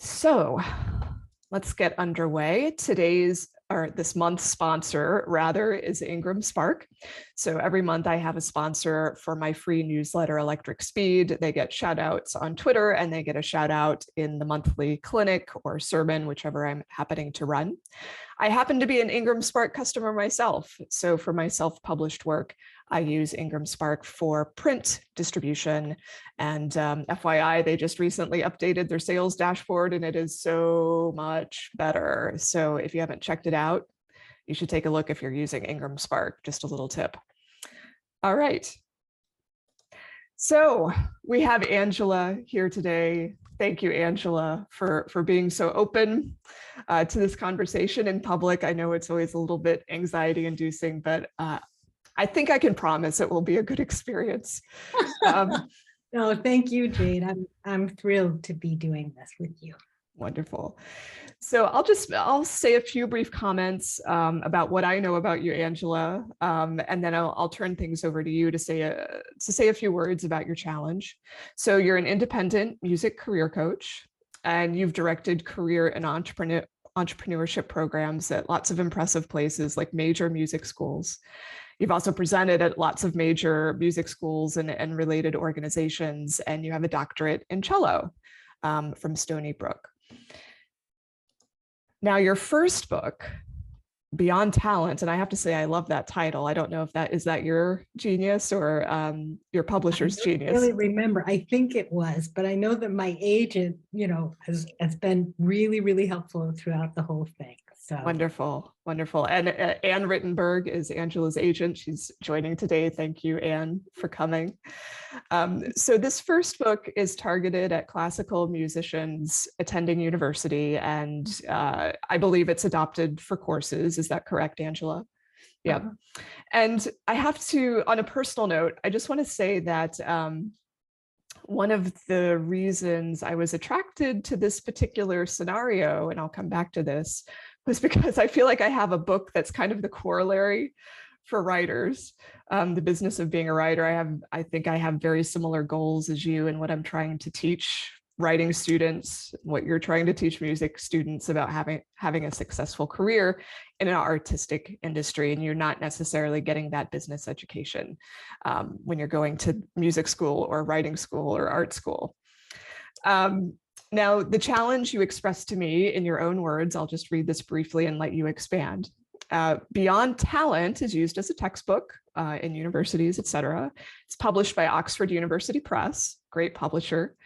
So let's get underway. This month's sponsor rather is Ingram Spark. So every month I have a sponsor for my free newsletter, Electric Speed. They get shout outs on Twitter and they get a shout out in the monthly clinic or sermon, whichever I'm happening to run. I happen to be an Ingram Spark customer myself. So for my self-published work, I use Ingram Spark for print distribution. And FYI, they just recently updated their sales dashboard and it is so much better. So if you haven't checked it out, you should take a look if you're using Ingram Spark, just a little tip. All right. So we have Angela here today. Thank you, Angela, for being so open to this conversation in public. I know it's always a little bit anxiety inducing, but I think I can promise it will be a good experience. No, thank you, Jade. I'm thrilled to be doing this with you. Wonderful. So I'll say a few brief comments about what I know about you, Angela, and then I'll turn things over to you to say a few words about your challenge. So you're an independent music career coach, and you've directed career and entrepreneurship programs at lots of impressive places like major music schools. You've also presented at lots of major music schools and related organizations, and you have a doctorate in cello from Stony Brook. Now, your first book, Beyond Talent, and I have to say I love that title. I don't know if is that your genius or your publisher's genius. I don't really remember. I think it was, but I know that my agent, has been really, really helpful throughout the whole thing. So wonderful, wonderful. And Anne Rittenberg is Angela's agent. She's joining today. Thank you, Anne, for coming. So this first book is targeted at classical musicians attending university, and I believe it's adopted for courses. Is that correct, Angela? Yeah. Uh-huh. And I have to, on a personal note, I just want to say that one of the reasons I was attracted to this particular scenario, and I'll come back to this, was because I feel like I have a book that's kind of the corollary for writers, the business of being a writer. I think I have very similar goals as you in what I'm trying to teach writing students, what you're trying to teach music students about having a successful career in an artistic industry. And you're not necessarily getting that business education when you're going to music school or writing school or art school. Now, the challenge you expressed to me in your own words, I'll just read this briefly and let you expand. Beyond Talent is used as a textbook in universities, et cetera. It's published by Oxford University Press, great publisher.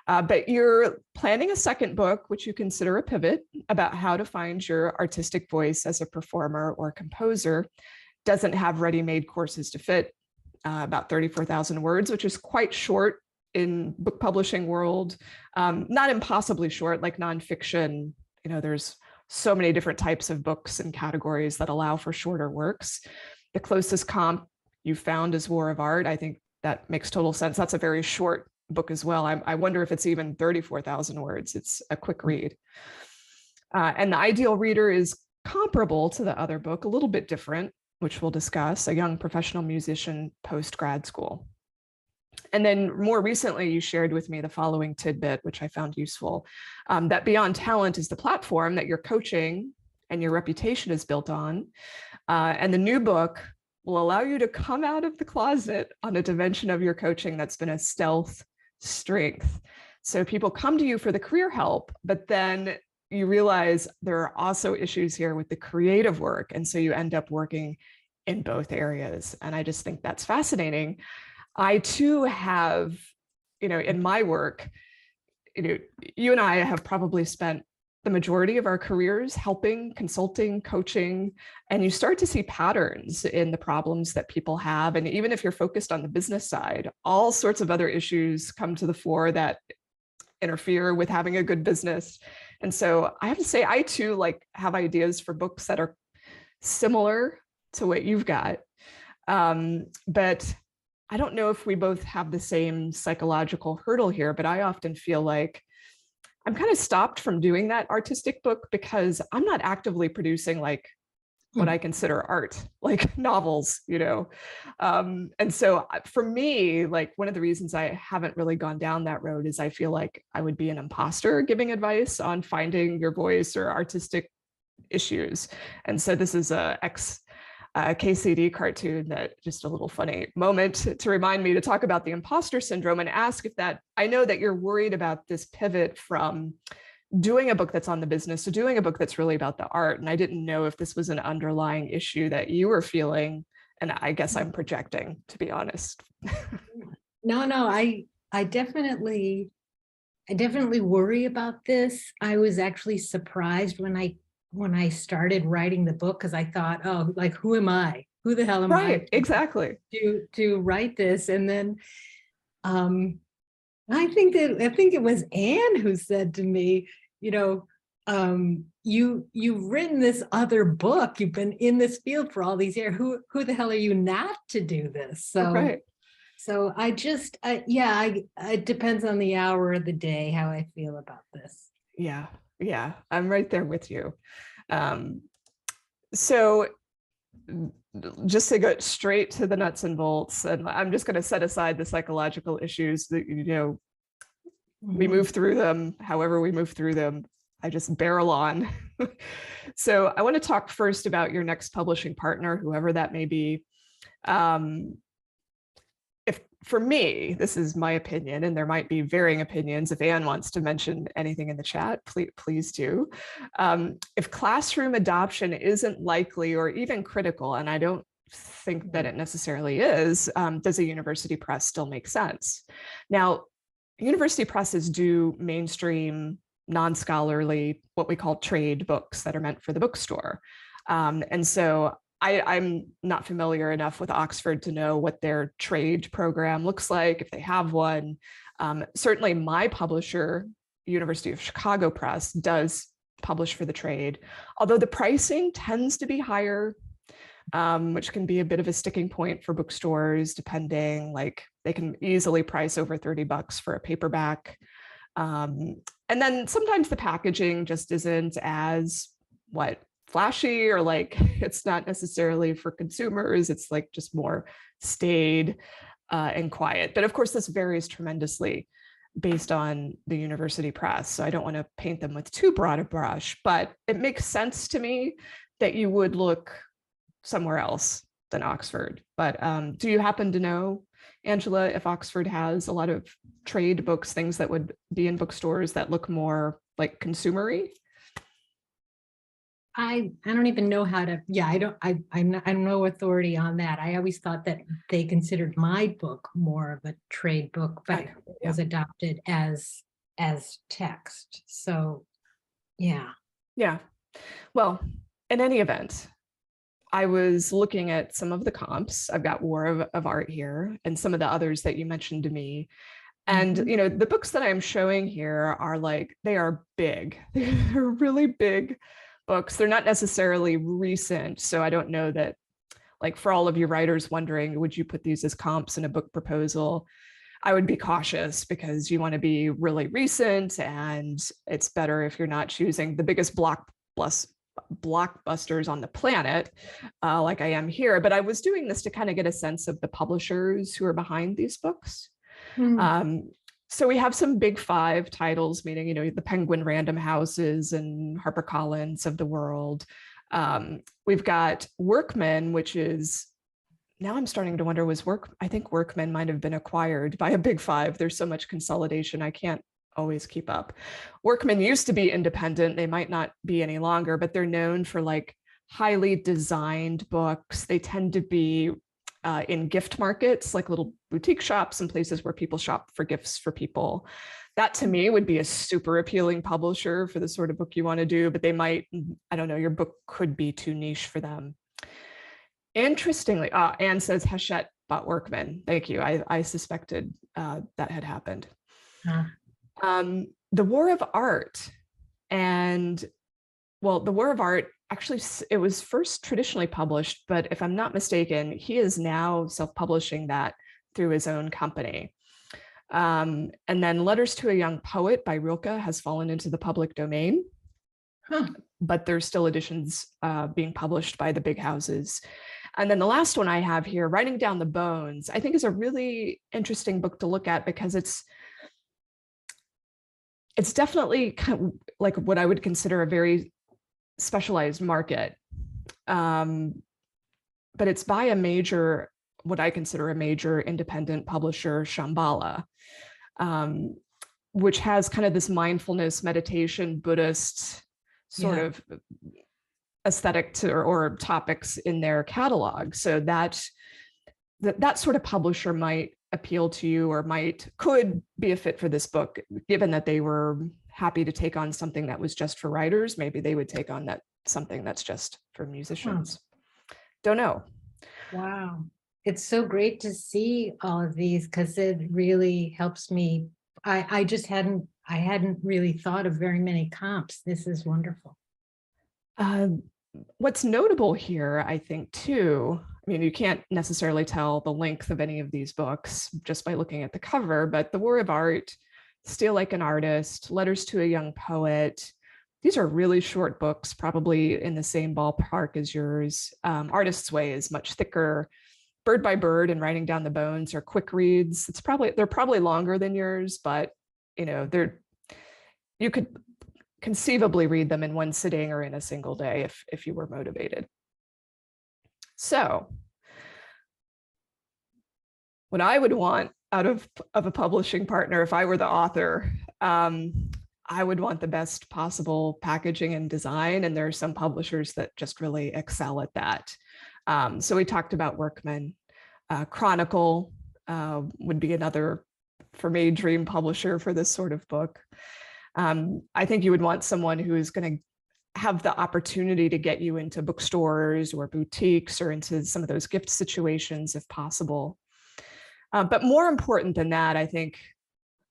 But you're planning a second book, which you consider a pivot, about how to find your artistic voice as a performer or composer. Doesn't have ready-made courses to fit, about 34,000 words, which is quite short in book publishing world, not impossibly short, like nonfiction. There's so many different types of books and categories that allow for shorter works. The closest comp you found is War of Art. I think that makes total sense. That's a very short book as well. I wonder if it's even 34,000 words. It's a quick read. And the ideal reader is comparable to the other book, a little bit different, which we'll discuss, a young professional musician post-grad school. And then more recently, you shared with me the following tidbit, which I found useful, that Beyond Talent is the platform that your coaching and your reputation is built on. And the new book will allow you to come out of the closet on a dimension of your coaching that's been a stealth strength. So people come to you for the career help, but then you realize there are also issues here with the creative work. And so you end up working in both areas. And I just think that's fascinating. I too have, in my work, you and I have probably spent the majority of our careers helping, consulting, coaching, and you start to see patterns in the problems that people have. And even if you're focused on the business side, all sorts of other issues come to the fore that interfere with having a good business. And so I have to say, I too have ideas for books that are similar to what you've got. But I don't know if we both have the same psychological hurdle here, but I often feel like I'm kind of stopped from doing that artistic book because I'm not actively producing what I consider art, like novels, and so for me, like one of the reasons I haven't really gone down that road is I feel like I would be an imposter giving advice on finding your voice or artistic issues. And so this is a KCD cartoon that just a little funny moment to remind me to talk about the imposter syndrome and ask if that, I know that you're worried about this pivot from doing a book that's on the business to doing a book that's really about the art. And I didn't know if this was an underlying issue that you were feeling. And I guess I'm projecting, to be honest. No, I definitely worry about this. I was actually surprised when I started writing the book, because I thought, oh, like, who am I? Who the hell am I? Right, exactly. To write this. And then I think it was Anne who said to me, you've written this other book. You've been in this field for all these years. Who the hell are you not to do this? Right. So it depends on the hour of the day how I feel about this. Yeah, I'm right there with you. So just to go straight to the nuts and bolts, and I'm just going to set aside the psychological issues that, we move through them, however we move through them. I just barrel on. So I want to talk first about your next publishing partner, whoever that may be. If for me, this is my opinion, and there might be varying opinions. If Anne wants to mention anything in the chat, please do. If classroom adoption isn't likely or even critical, and I don't think that it necessarily is, does a university press still make sense? Now, university presses do mainstream, non-scholarly, what we call trade books that are meant for the bookstore. And so I'm not familiar enough with Oxford to know what their trade program looks like, if they have one. Certainly my publisher, University of Chicago Press, does publish for the trade, although the pricing tends to be higher, which can be a bit of a sticking point for bookstores, depending, like they can easily price over $30 for a paperback. And then sometimes the packaging just isn't as flashy, or like it's not necessarily for consumers. It's like just more staid and quiet. But of course, this varies tremendously based on the university press. So I don't want to paint them with too broad a brush, but it makes sense to me that you would look somewhere else than Oxford. But do you happen to know, Angela, if Oxford has a lot of trade books, things that would be in bookstores that look more like consumery? I don't even know how to, I'm no authority on that. I always thought that they considered my book more of a trade book, but it was adopted as text. So yeah. Well, in any event, I was looking at some of the comps. I've got War of Art here and some of the others that you mentioned to me. And, the books that I'm showing here are they are big. They're really big books. They're not necessarily recent. So I don't know that, for all of you writers wondering, would you put these as comps in a book proposal? I would be cautious, because you want to be really recent, and it's better if you're not choosing the biggest blockbusters on the planet, like I am here. But I was doing this to kind of get a sense of the publishers who are behind these books. So we have some big five titles, meaning, the Penguin Random Houses and HarperCollins of the world. We've got Workman, which is, now I'm starting to wonder, I think Workman might have been acquired by a big five. There's so much consolidation, I can't always keep up. Workman used to be independent. They might not be any longer, but they're known for highly designed books. They tend to be in gift markets, like little boutique shops and places where people shop for gifts for people. That to me would be a super appealing publisher for the sort of book you want to do, but they might, I don't know, your book could be too niche for them. Interestingly, Anne says Hachette bought Workman. Thank you. I suspected that had happened. The War of Art, the War of Art, actually, it was first traditionally published, but if I'm not mistaken, he is now self-publishing that through his own company. And then Letters to a Young Poet by Rilke has fallen into the public domain. Huh. but there's still editions being published by the big houses. And then the last one I have here, Writing Down the Bones, I think is a really interesting book to look at because it's definitely kind of like what I would consider a very specialized market. But it's by a major, what I consider a major independent publisher, Shambhala, which has kind of this mindfulness, meditation, Buddhist sort of aesthetic to, or topics in their catalog. So that sort of publisher might appeal to you, or could be a fit for this book, given that they were happy to take on something that was just for writers. Maybe they would take on something that's just for musicians. Don't know. Wow. It's so great to see all of these because it really helps me. I just hadn't really thought of very many comps. This is wonderful. What's notable here, I think, too, I mean, you can't necessarily tell the length of any of these books just by looking at the cover, but The War of Art, Steal Like an Artist, Letters to a Young Poet, these are really short books, probably in the same ballpark as yours. Artist's Way is much thicker. Bird by Bird and Writing Down the Bones are quick reads. They're probably longer than yours, but you could conceivably read them in one sitting or in a single day if you were motivated. So what I would want out of a publishing partner, if I were the author, I would want the best possible packaging and design. And there are some publishers that just really excel at that. So we talked about Workman. Chronicle would be another, for me, dream publisher for this sort of book. I think you would want someone who is going to have the opportunity to get you into bookstores or boutiques or into some of those gift situations if possible. But more important than that, I think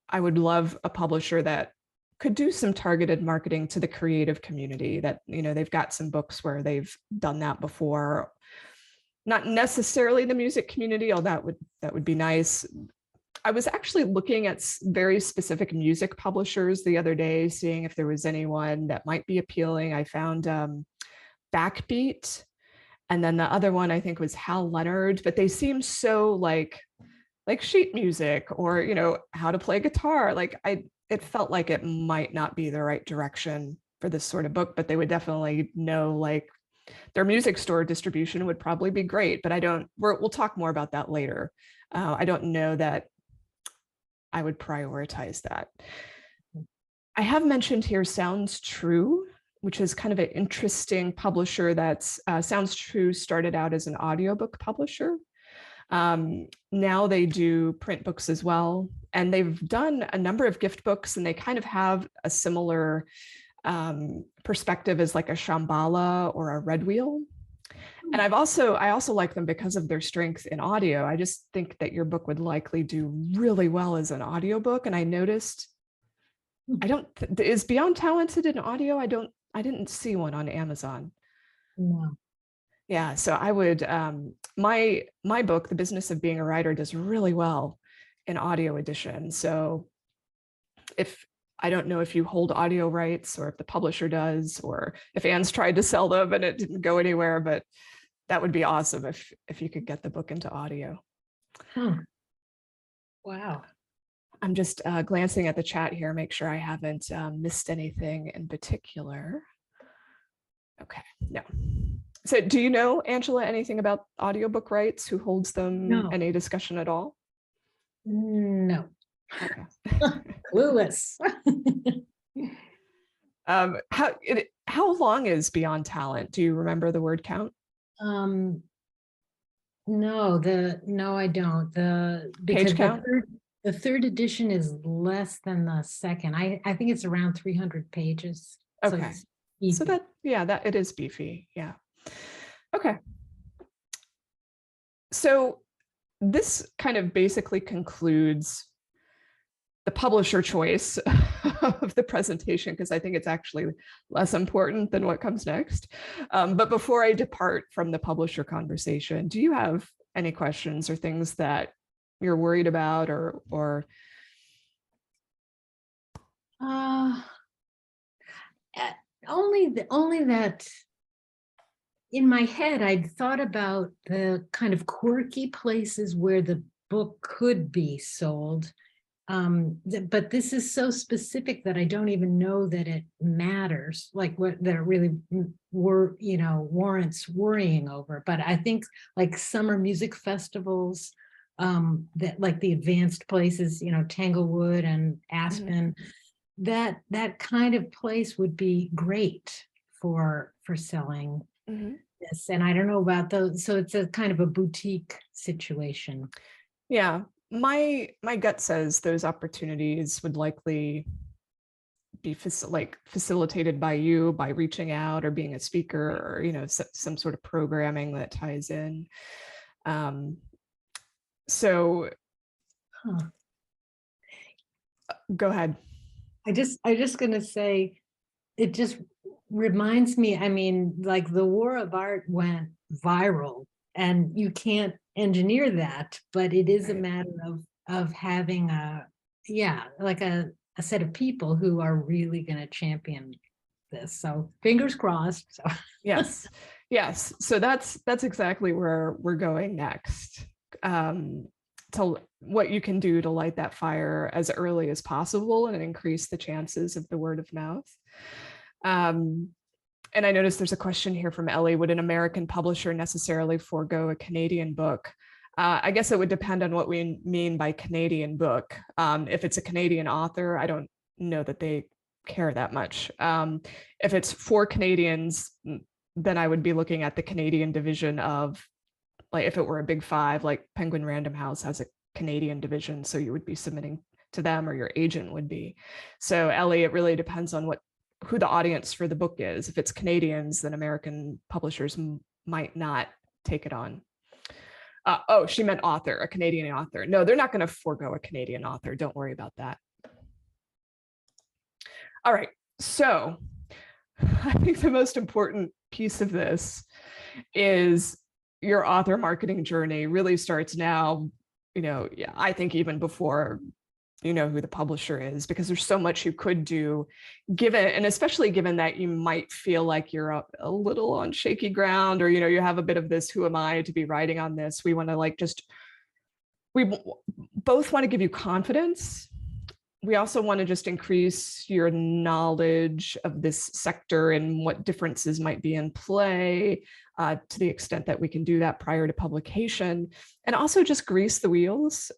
I would love a publisher that could do some targeted marketing to the creative community, that, they've got some books where they've done that before. Not necessarily the music community, although that would be nice. I was actually looking at very specific music publishers the other day, seeing if there was anyone that might be appealing. I found Backbeat, and then the other one I think was Hal Leonard, but they seem so like sheet music or, how to play guitar. It felt like it might not be the right direction for this sort of book, but they would definitely know, like, their music store distribution would probably be great, but we'll talk more about that later. I don't know that I would prioritize that. I have mentioned here Sounds True, which is kind of an interesting publisher. Sounds True started out as an audiobook publisher. Now they do print books as well, and they've done a number of gift books, and they kind of have a similar perspective as like a Shambhala or a Red Wheel. And I also like them because of their strength in audio. I just think that your book would likely do really well as an audiobook. And I noticed, is Beyond Talented in audio? I didn't see one on Amazon. No. Yeah, so I would, my book, The Business of Being a Writer, does really well in audio edition. So I don't know if you hold audio rights or if the publisher does, or if Anne's tried to sell them and it didn't go anywhere, but that would be awesome if you could get the book into audio. Wow. I'm just glancing at the chat here, make sure I haven't missed anything in particular. Okay, no. So do you know, Angela, anything about audiobook rights? Who holds them? No. Any discussion at all? No. Okay. Clueless. How long is Beyond Talent? Do you remember the word count? No, I don't. Page count? The third edition is less than the second. I think it's around 300 pages. Okay. So that it is beefy. Yeah. Okay. So this kind of basically concludes the publisher choice of the presentation, because I think it's actually less important than what comes next. But before I depart from the publisher conversation, do you have any questions or things that you're worried about or only that in my head, I'd thought about the kind of quirky places where the book could be sold. But this is so specific that I don't even know that it matters, like what that it really warrants worrying over. But I think like summer music festivals, that like the advanced places, Tanglewood and Aspen, that kind of place would be great for selling this. And I don't know about those. So it's a kind of a boutique situation. Yeah, my gut says those opportunities would likely be facilitated by you by reaching out or being a speaker, or some sort of programming that ties in. So go ahead. I just gonna say, it just reminds me, I mean, like the War of Art went viral, and you can't engineer that, but it is a matter of having like a set of people who are really going to champion this. So fingers crossed. So. Yes. So that's exactly where we're going next. To what you can do to light that fire as early as possible and increase the chances of the word of mouth. And I noticed there's a question here from Ellie. Would an American publisher necessarily forego a Canadian book? I guess it would depend on what we mean by Canadian book. If it's a Canadian author, I don't know that they care that much. If it's for Canadians, then I would be looking at the Canadian division of, like, if it were a big five, like Penguin Random House has a Canadian division, so you would be submitting to them, or your agent would be. So Ellie, it really depends on who the audience for the book is. If it's Canadians, then American publishers might not take it on. Oh, she meant author, a Canadian author. No, they're not going to forego a Canadian author. Don't worry about that. All right, so I think the most important piece of this is your author marketing journey really starts now. I think even before you know who the publisher is, because there's so much you could do, and especially given that you might feel like you're a little on shaky ground, or you have a bit of this, who am I to be writing on this? We want to we both want to give you confidence. We also want to just increase your knowledge of this sector and what differences might be in play, to the extent that we can do that prior to publication, and also just grease the wheels.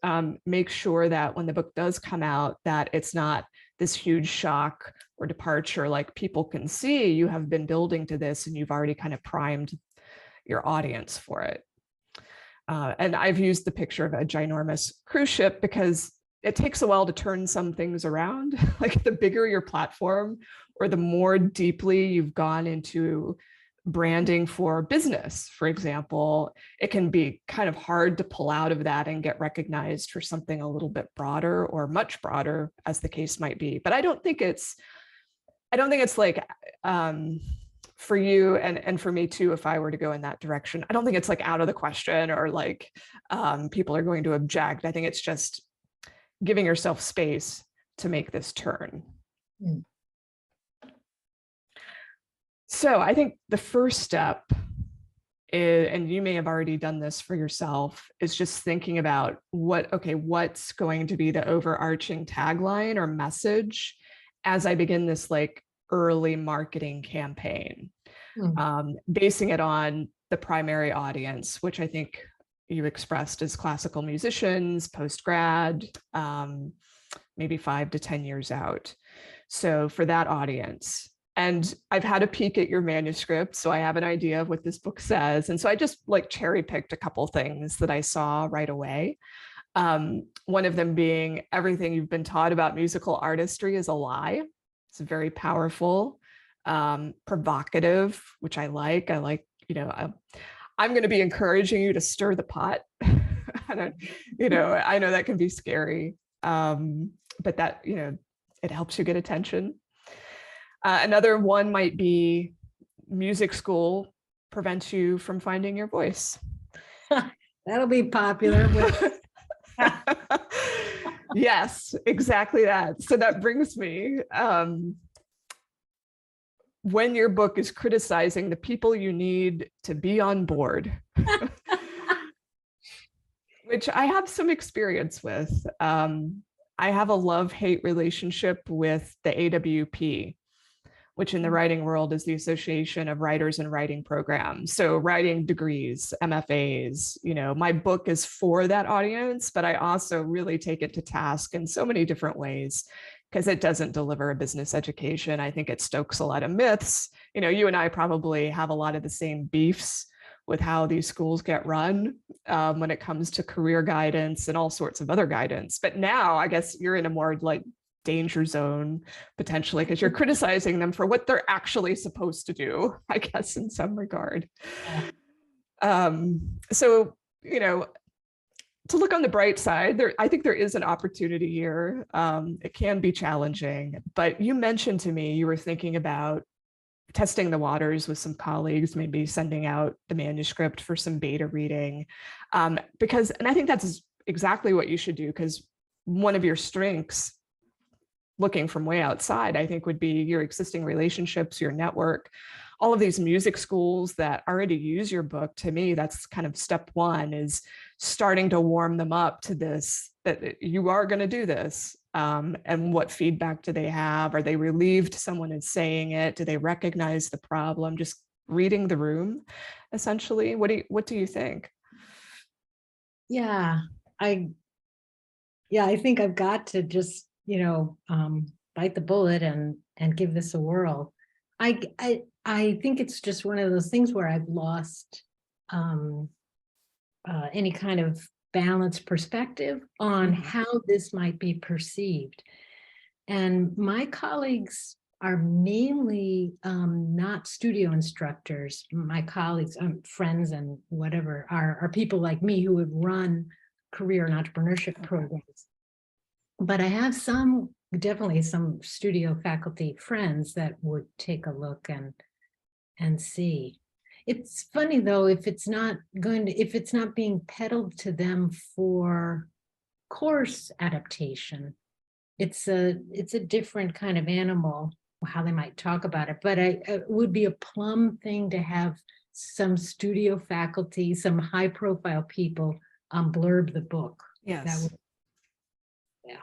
Make sure that when the book does come out, that it's not this huge shock or departure. Like, people can see you have been building to this and you've already kind of primed your audience for it. And I've used the picture of a ginormous cruise ship because it takes a while to turn some things around. Like, the bigger your platform, or the more deeply you've gone into branding for business, for example, it can be kind of hard to pull out of that and get recognized for something a little bit broader, or much broader, as the case might be. But I don't think it's like, for you and for me too, if I were to go in that direction, I don't think it's like out of the question, or like people are going to object. I think it's just giving yourself space to make this turn. So I think the first step is, and you may have already done this for yourself, is just thinking about what's going to be the overarching tagline or message as I begin this like early marketing campaign, basing it on the primary audience, which I think you expressed as classical musicians, post-grad, maybe 5 to 10 years out. So for that audience, and I've had a peek at your manuscript, so I have an idea of what this book says. And so I just like cherry picked a couple things that I saw right away. One of them being, everything you've been taught about musical artistry is a lie. It's very powerful, provocative, which I like. I'm going to be encouraging you to stir the pot. I know that can be scary, but that, it helps you get attention. Another one might be, music school prevents you from finding your voice. That'll be popular. Yes, exactly that. So that brings me, when your book is criticizing the people you need to be on board, which I have some experience with. I have a love-hate relationship with the AWP, which in the writing world is the Association of Writers and Writing Programs. So writing degrees, MFAs, my book is for that audience, but I also really take it to task in so many different ways because it doesn't deliver a business education. I think it stokes a lot of myths. You and I probably have a lot of the same beefs with how these schools get run when it comes to career guidance and all sorts of other guidance. But now I guess you're in a more like danger zone potentially because you're criticizing them for what they're actually supposed to do, I guess, in some regard. So, to look on the bright side, I think there is an opportunity here. It can be challenging, but you mentioned to me you were thinking about testing the waters with some colleagues, maybe sending out the manuscript for some beta reading. And I think that's exactly what you should do, because one of your strengths, looking from way outside, I think would be your existing relationships, your network, all of these music schools that already use your book. To me, that's kind of step one, is starting to warm them up to this, that you are going to do this. And what feedback do they have? Are they relieved someone is saying it? Do they recognize the problem? Just reading the room, essentially. What do you think? Yeah, I think I've got to just, bite the bullet and give this a whirl. I think it's just one of those things where I've lost any kind of balanced perspective on how this might be perceived. And my colleagues are mainly not studio instructors. My colleagues, friends and whatever, are people like me who have run career and entrepreneurship programs. But I have definitely some studio faculty friends that would take a look and see. It's funny though, if it's not being peddled to them for course adaptation, it's a different kind of animal, how they might talk about it. But it would be a plum thing to have some studio faculty, some high profile people blurb the book. Yes. Yeah.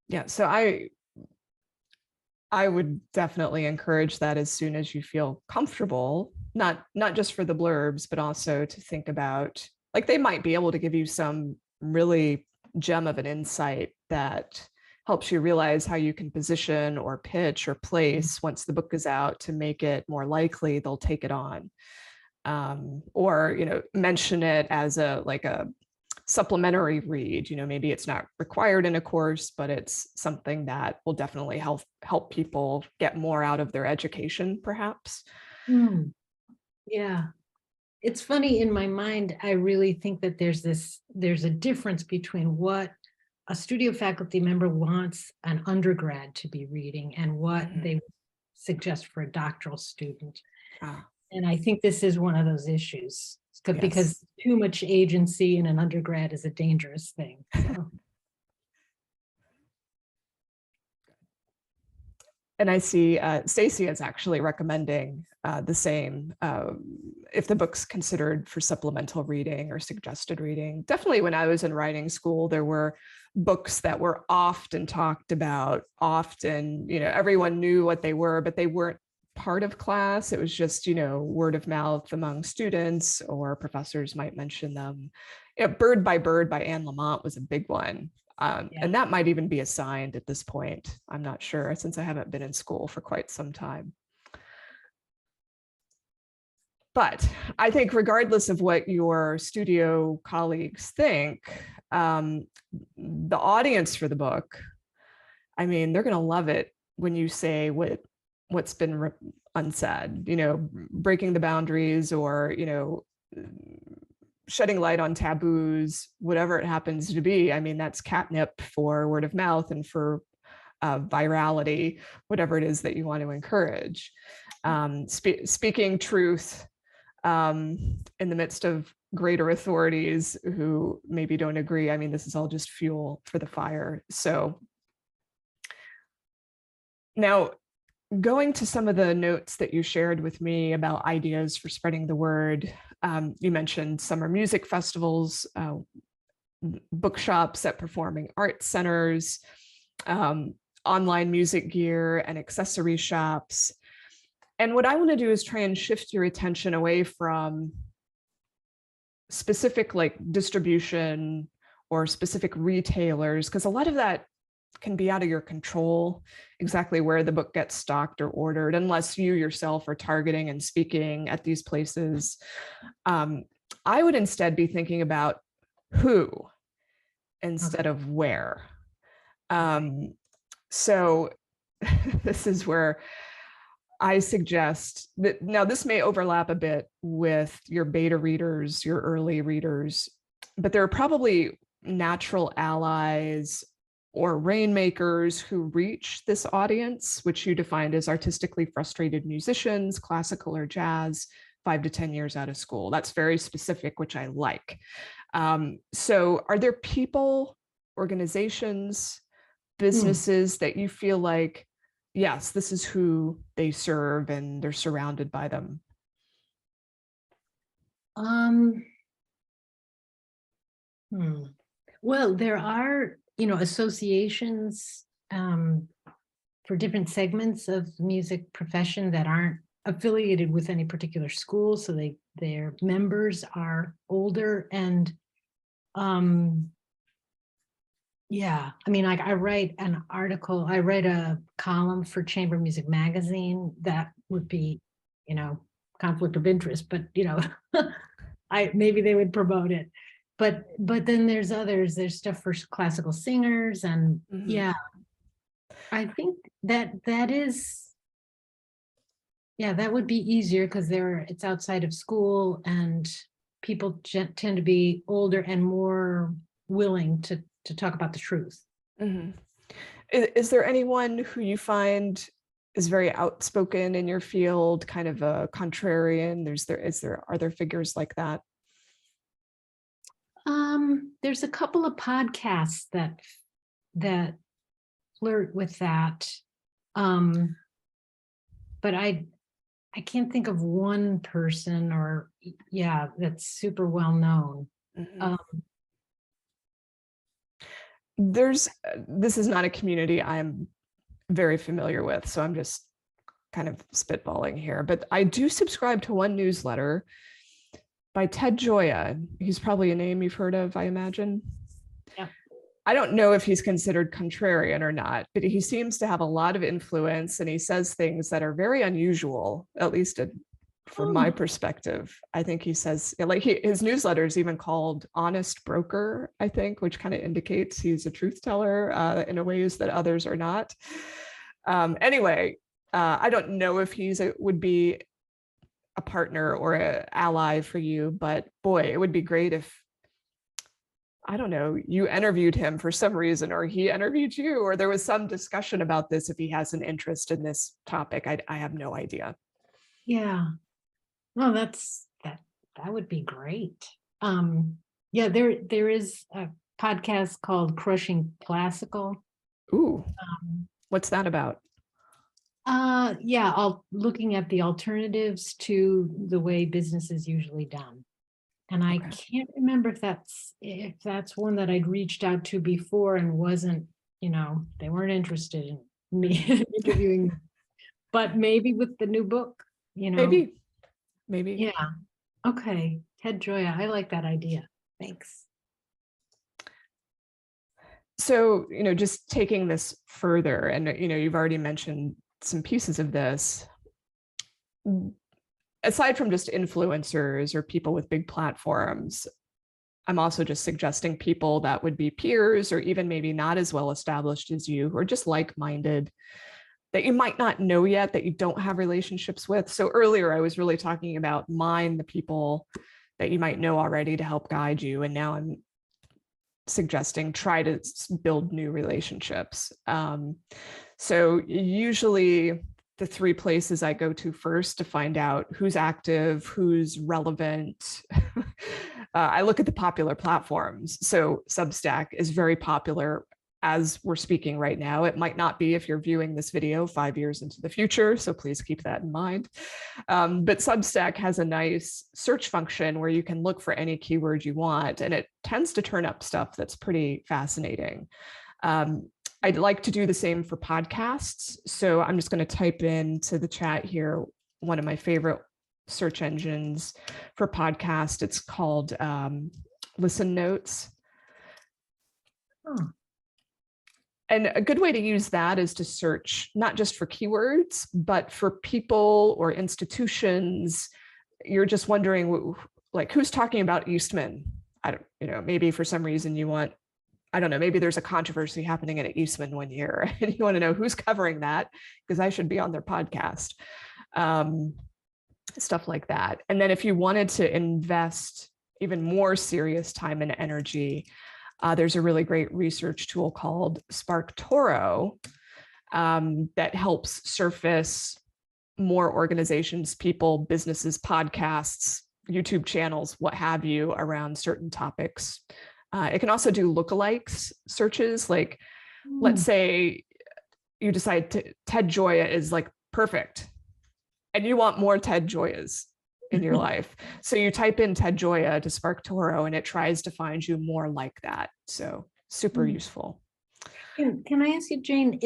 Yeah. So I would definitely encourage that as soon as you feel comfortable, not just for the blurbs, but also to think about, like, they might be able to give you some really gem of an insight that helps you realize how you can position or pitch or place once the book is out to make it more likely they'll take it on. Or, mention it as a supplementary read. Maybe it's not required in a course, but it's something that will definitely help people get more out of their education, perhaps. Yeah. It's funny, in my mind, I really think that there's a difference between what a studio faculty member wants an undergrad to be reading and what they suggest for a doctoral student. And I think this is one of those issues, because too much agency in an undergrad is a dangerous thing. So. And I see Stacey is actually recommending the same if the book's considered for supplemental reading or suggested reading. Definitely when I was in writing school, there were books that were often talked about, everyone knew what they were, but they weren't part of class. It was just, word of mouth among students, or professors might mention them. Bird by Bird by Anne Lamott was a big one. And that might even be assigned at this point. I'm not sure, since I haven't been in school for quite some time. But I think regardless of what your studio colleagues think, the audience for the book, they're going to love it when you say what's been unsaid, breaking the boundaries, or, shedding light on taboos, whatever it happens to be. That's catnip for word of mouth and for virality, whatever it is that you want to encourage. Speaking truth in the midst of greater authorities who maybe don't agree. This is all just fuel for the fire. So now, going to some of the notes that you shared with me about ideas for spreading the word, you mentioned summer music festivals, bookshops at performing arts centers, online music gear and accessory shops. And what I want to do is try and shift your attention away from specific like distribution or specific retailers, because a lot of that can be out of your control, exactly where the book gets stocked or ordered, unless you yourself are targeting and speaking at these places. I would instead be thinking about who instead of where. So this is where I suggest that now this may overlap a bit with your beta readers, your early readers, but there are probably natural allies or rainmakers who reach this audience, which you defined as artistically frustrated musicians, classical or jazz, 5 to 10 years out of school. That's very specific, which I like. So are there people, organizations, businesses that you feel like, yes, this is who they serve and they're surrounded by them? Well, there are, associations for different segments of the music profession that aren't affiliated with any particular school. So their members are older and yeah, I mean, like I write a column for Chamber Music Magazine that would be, conflict of interest, but maybe they would promote it. But then there's others, there's stuff for classical singers and yeah, I think that would be easier because it's outside of school and people tend to be older and more willing to talk about the truth. Is there anyone who you find is very outspoken in your field, kind of a contrarian? Are there figures like that? There's a couple of podcasts that flirt with that. But I can't think of one person that's super well known. This is not a community I'm very familiar with, so I'm just kind of spitballing here, but I do subscribe to one newsletter by Ted Gioia. He's probably a name you've heard of, I imagine. Yeah. I don't know if he's considered contrarian or not, but he seems to have a lot of influence and he says things that are very unusual, at least from my perspective. I think he says, like his newsletter is even called Honest Broker, I think, which kind of indicates he's a truth teller in a ways that others are not. Anyway, I don't know if would be a partner or an ally for you, but boy, it would be great if, I don't know, you interviewed him for some reason, or he interviewed you, or there was some discussion about this if he has an interest in this topic. I have no idea. Yeah. No, that would be great. Yeah, there is a podcast called Crushing Classical. Ooh, what's that about? Yeah, looking at the alternatives to the way business is usually done. And I can't remember if that's one that I'd reached out to before and wasn't, they weren't interested in me interviewing, but maybe with the new book, Maybe. Yeah. Okay. Ted Gioia, I like that idea. Thanks. So, just taking this further, and, you've already mentioned some pieces of this. Aside from just influencers or people with big platforms, I'm also just suggesting people that would be peers or even maybe not as well established as you, who are just like-minded, that you might not know yet, that you don't have relationships with. So earlier I was really talking about the people that you might know already to help guide you. And now I'm suggesting try to build new relationships. So usually the 3 places I go to first to find out who's active, who's relevant. I look at the popular platforms. So Substack is very popular as we're speaking right now. It might not be if you're viewing this video 5 years into the future, so please keep that in mind. But Substack has a nice search function where you can look for any keyword you want, and it tends to turn up stuff that's pretty fascinating. I'd like to do the same for podcasts. So I'm just going to type into the chat here one of my favorite search engines for podcast. It's called Listen Notes. Oh. And a good way to use that is to search not just for keywords, but for people or institutions. You're just wondering, like, who's talking about Eastman? I don't, maybe for some reason you want, I don't know, maybe there's a controversy happening at Eastman one year and you want to know who's covering that because I should be on their podcast. Stuff like that. And then if you wanted to invest even more serious time and energy, there's a really great research tool called SparkToro that helps surface more organizations, people, businesses, podcasts, YouTube channels, what have you, around certain topics. It can also do lookalikes searches. Like, let's say you decide Ted Gioia is like perfect, and you want more Ted Gioias in your life. So you type in Ted Gioia to SparkToro and it tries to find you more like that. So super useful. Can I ask you, Jane,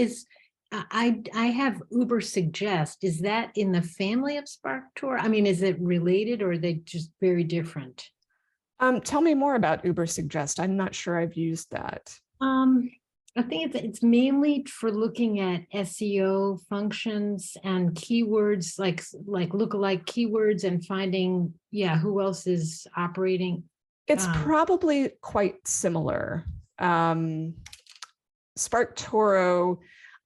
I have Uber Suggest. Is that in the family of SparkToro? I mean, is it related or are they just very different? Tell me more about Uber Suggest. I'm not sure I've used that. I think it's mainly for looking at SEO functions and keywords, like lookalike keywords, and finding, who else is operating. It's probably quite similar. SparkToro,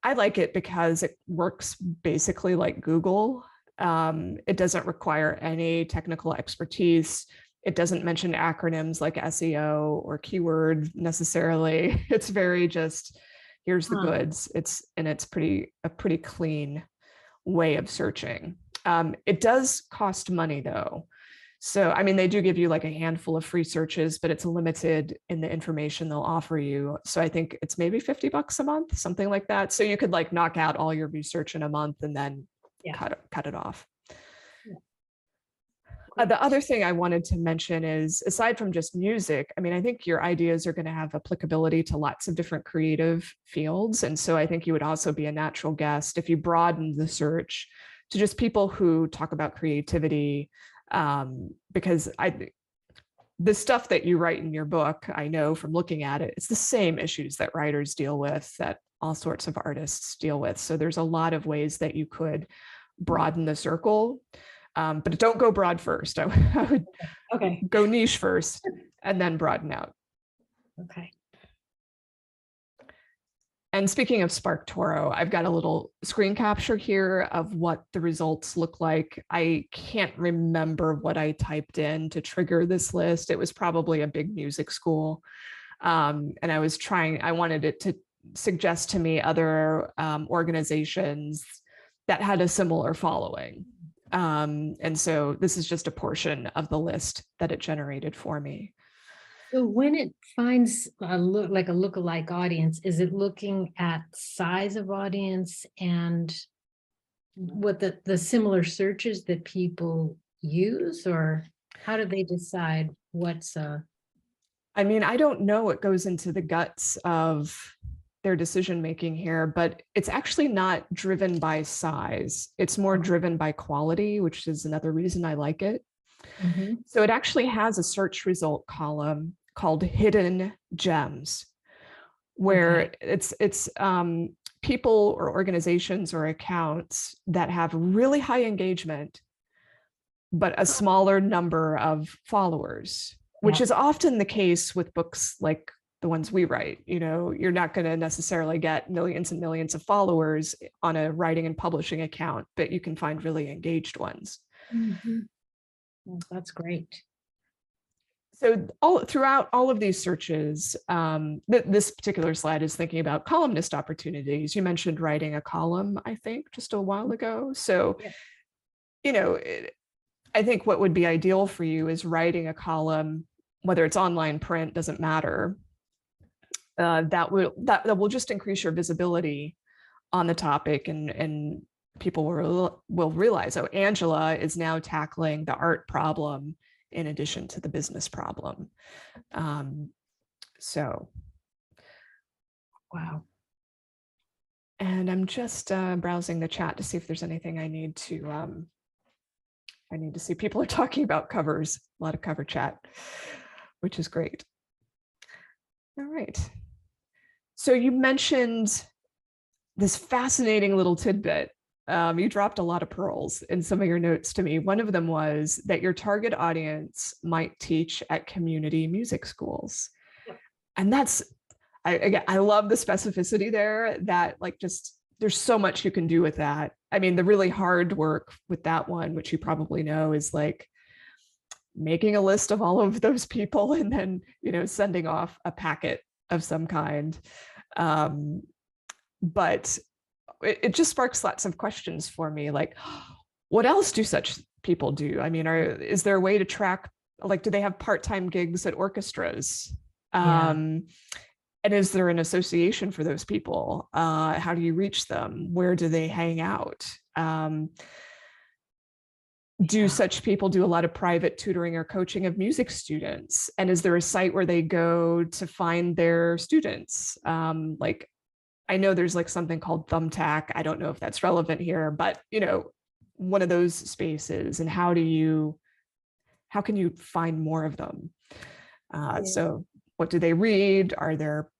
I like it because it works basically like Google. It doesn't require any technical expertise. It doesn't mention acronyms like SEO or keyword necessarily. It's very just, here's the goods. It's a pretty clean way of searching. It does cost money though. So, I mean, they do give you like a handful of free searches, but it's limited in the information they'll offer you. So I think it's maybe $50 a month, something like that. So you could like knock out all your research in a month and then cut it off. The other thing I wanted to mention is, aside from just music, I mean, I think your ideas are going to have applicability to lots of different creative fields. And so I think you would also be a natural guest if you broaden the search to just people who talk about creativity. Because the stuff that you write in your book, I know from looking at it, it's the same issues that writers deal with, that all sorts of artists deal with. So there's a lot of ways that you could broaden the circle. But don't go broad first. I would go niche first and then broaden out. Okay. And speaking of SparkToro, I've got a little screen capture here of what the results look like. I can't remember what I typed in to trigger this list. It was probably a big music school. And I wanted it to suggest to me other organizations that had a similar following. And so this is just a portion of the list that it generated for me. So when it finds a lookalike audience, is it looking at size of audience and what the similar searches that people use, or how do they decide what's I mean, I don't know what goes into the guts of their decision making here, but it's actually not driven by size. It's more driven by quality, which is another reason I like it. So it actually has a search result column called Hidden Gems, where it's people or organizations or accounts that have really high engagement, but a smaller number of followers, which is often the case with books like the ones we write. You're not going to necessarily get millions and millions of followers on a writing and publishing account, but you can find really engaged ones. Well, that's great. So throughout all of these searches, this particular slide is thinking about columnist opportunities. You mentioned writing a column, I think, just a while ago. So, I think what would be ideal for you is writing a column, whether it's online, print, doesn't matter, that will just increase your visibility on the topic, and people will realize, oh, Angela is now tackling the art problem in addition to the business problem. So Wow. and I'm just browsing the chat to see if there's anything I need to see. People are talking about covers, a lot of cover chat, which is great. All right. So you mentioned this fascinating little tidbit. You dropped a lot of pearls in some of your notes to me. One of them was that your target audience might teach at community music schools. Yep. And that's, I love the specificity there, that like just there's so much you can do with that. I mean, the really hard work with that one, which you probably know, is like making a list of all of those people and then, sending off a packet of some kind. But it just sparks lots of questions for me, like, what else do such people do? I mean, is there a way to track, like, do they have part-time gigs at orchestras? Yeah. And is there an association for those people? How do you reach them? Where do they hang out? Do such people do a lot of private tutoring or coaching of music students? And is there a site where they go to find their students? Like, I know there's like something called Thumbtack. I don't know if that's relevant here, but one of those spaces. And how can you find more of them? So what do they read? Are there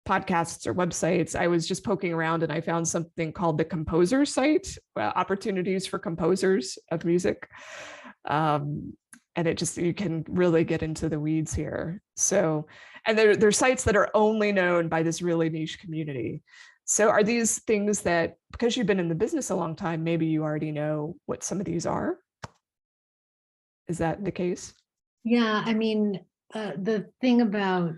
podcasts or websites? I was just poking around and I found something called the Composer site, opportunities for composers of music. And you can really get into the weeds here. So, and there's sites that are only known by this really niche community. So are these things that, because you've been in the business a long time, maybe you already know what some of these are? Is that the case? Yeah, I mean, the thing about,